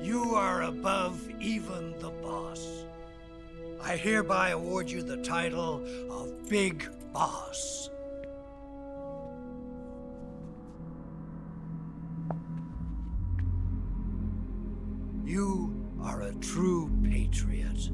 You are above even the boss. I hereby award you the title of Big Boss. You are a true patriot.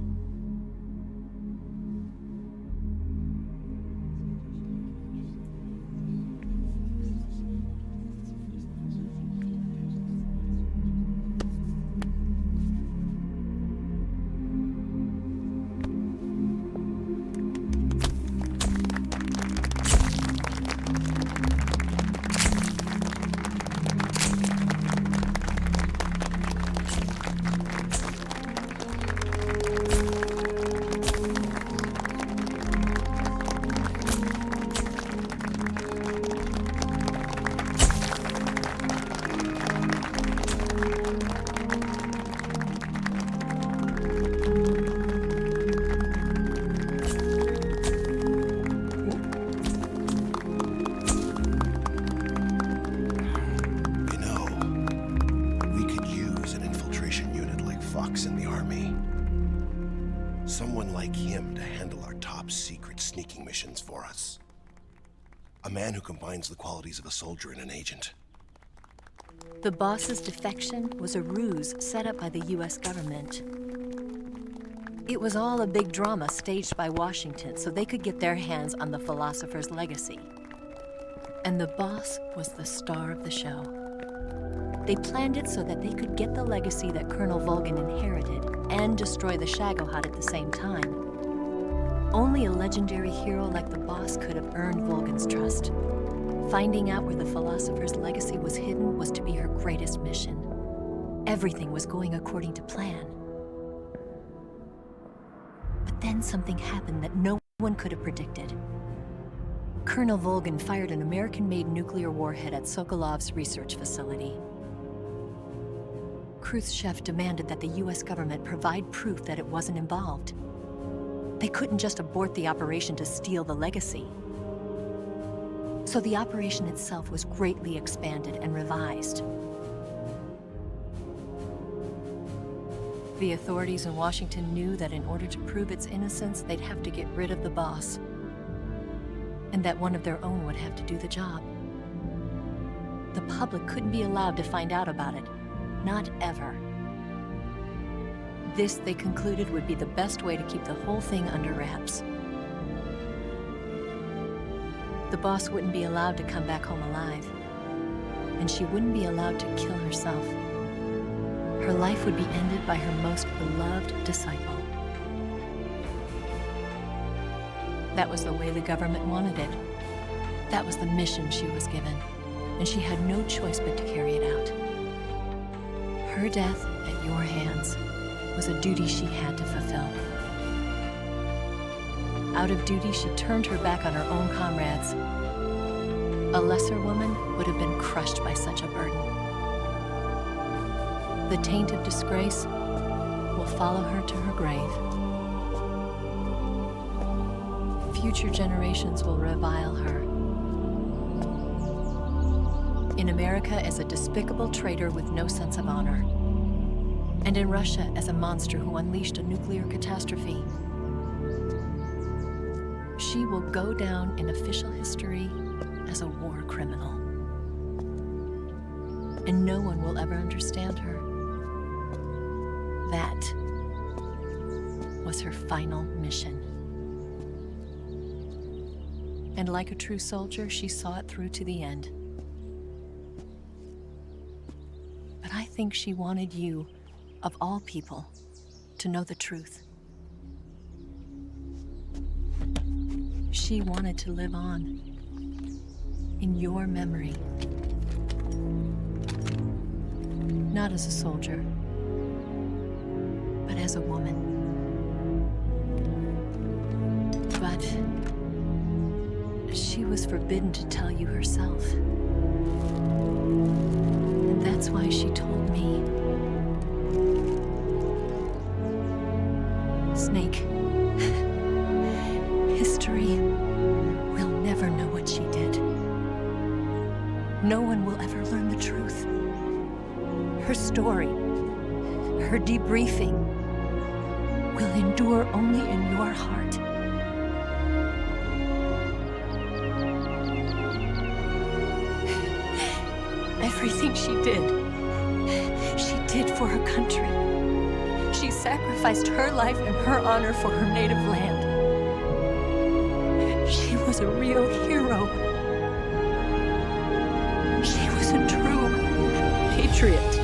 me. Someone like him to handle our top secret sneaking missions for us. A man who combines the qualities of a soldier and an agent. The boss's defection was a ruse set up by the US government. It was all a big drama staged by Washington so they could get their hands on the philosopher's legacy. And the boss was the star of the show. They planned it so that they could get the legacy that Colonel Volgin inherited and destroy the Shagohod at the same time. Only a legendary hero like the boss could have earned Volgin's trust. Finding out where the philosopher's legacy was hidden was to be her greatest mission. Everything was going according to plan. But then something happened that no one could have predicted. Colonel Volgin fired an American-made nuclear warhead at Sokolov's research facility. Khrushchev demanded that the US government provide proof that it wasn't involved. They couldn't just abort the operation to steal the legacy. So the operation itself was greatly expanded and revised. The authorities in Washington knew that in order to prove its innocence, they'd have to get rid of the boss, and that one of their own would have to do the job. The public couldn't be allowed to find out about it. Not ever. This, they concluded, would be the best way to keep the whole thing under wraps. The boss wouldn't be allowed to come back home alive, and she wouldn't be allowed to kill herself. Her life would be ended by her most beloved disciple. That was the way the government wanted it. That was the mission she was given, and she had no choice but to carry it out. Her death at your hands was a duty she had to fulfill. Out of duty, she turned her back on her own comrades. A lesser woman would have been crushed by such a burden. The taint of disgrace will follow her to her grave. Future generations will revile her. In America as a despicable traitor with no sense of honor. And in Russia as a monster who unleashed a nuclear catastrophe. She will go down in official history as a war criminal. And no one will ever understand her. That was her final mission. And like a true soldier, she saw it through to the end. But I think she wanted you, of all people, to know the truth. She wanted to live on in your memory. Not as a soldier, but as a woman. But she was forbidden to tell you herself. And that's why she told me. Snake, history will never know what she did. No one will ever learn the truth. Her story, her debriefing, will endure only in your heart. Everything she did for her country. She sacrificed her life and her honor for her native land. She was a real hero. She was a true patriot.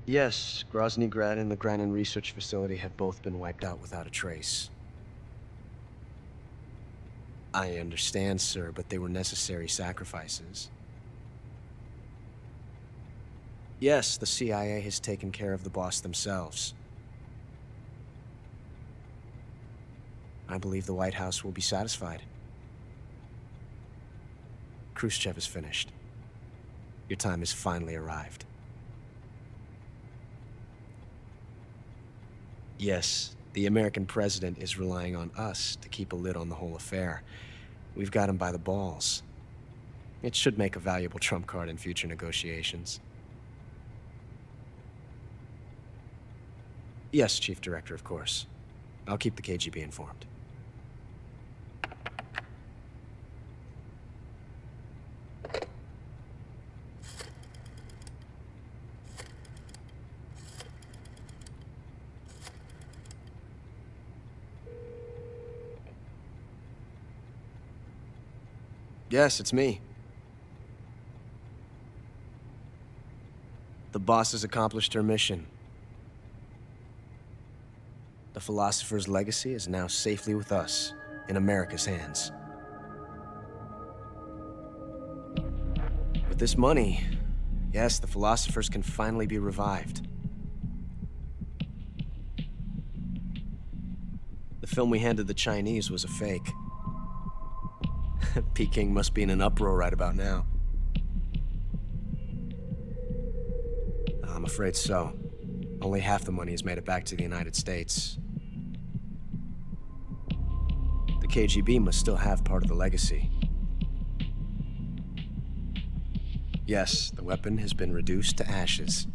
Yes, Grozny Grad and the Granin Research Facility have both been wiped out without a trace. I understand, sir, but they were necessary sacrifices. Yes, the CIA has taken care of the boss themselves. I believe the White House will be satisfied. Khrushchev is finished. Your time has finally arrived. Yes, the American president is relying on us to keep a lid on the whole affair. We've got him by the balls. It should make a valuable trump card in future negotiations. Yes, Chief Director, of course. I'll keep the KGB informed. Yes, it's me. The boss has accomplished her mission. The philosopher's legacy is now safely with us, in America's hands. With this money, yes, the philosophers can finally be revived. The film we handed the Chinese was a fake. Peking must be in an uproar right about now. I'm afraid so. Only half the money has made it back to the United States. The KGB must still have part of the legacy. Yes, the weapon has been reduced to ashes.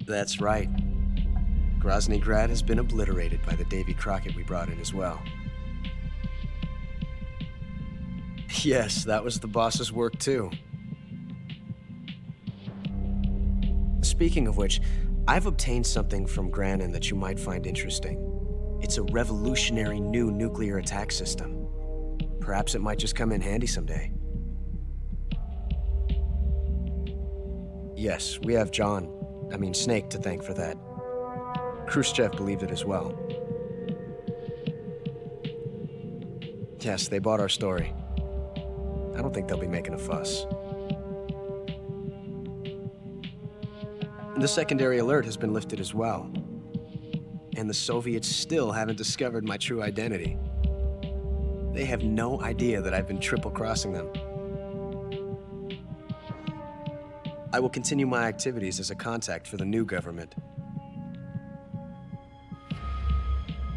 That's right. Grozny Grad has been obliterated by the Davy Crockett we brought in as well. Yes, that was the boss's work too. Speaking of which, I've obtained something from Granin that you might find interesting. It's a revolutionary new nuclear attack system. Perhaps it might just come in handy someday. Yes, we have Snake to thank for that. Khrushchev believed it as well. Yes, they bought our story. I don't think they'll be making a fuss. The secondary alert has been lifted as well. And the Soviets still haven't discovered my true identity. They have no idea that I've been triple-crossing them. I will continue my activities as a contact for the new government.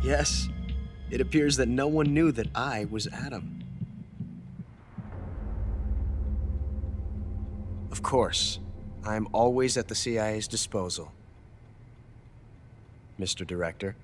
Yes, it appears that no one knew that I was Adam. Of course, I am always at the CIA's disposal, Mr. Director.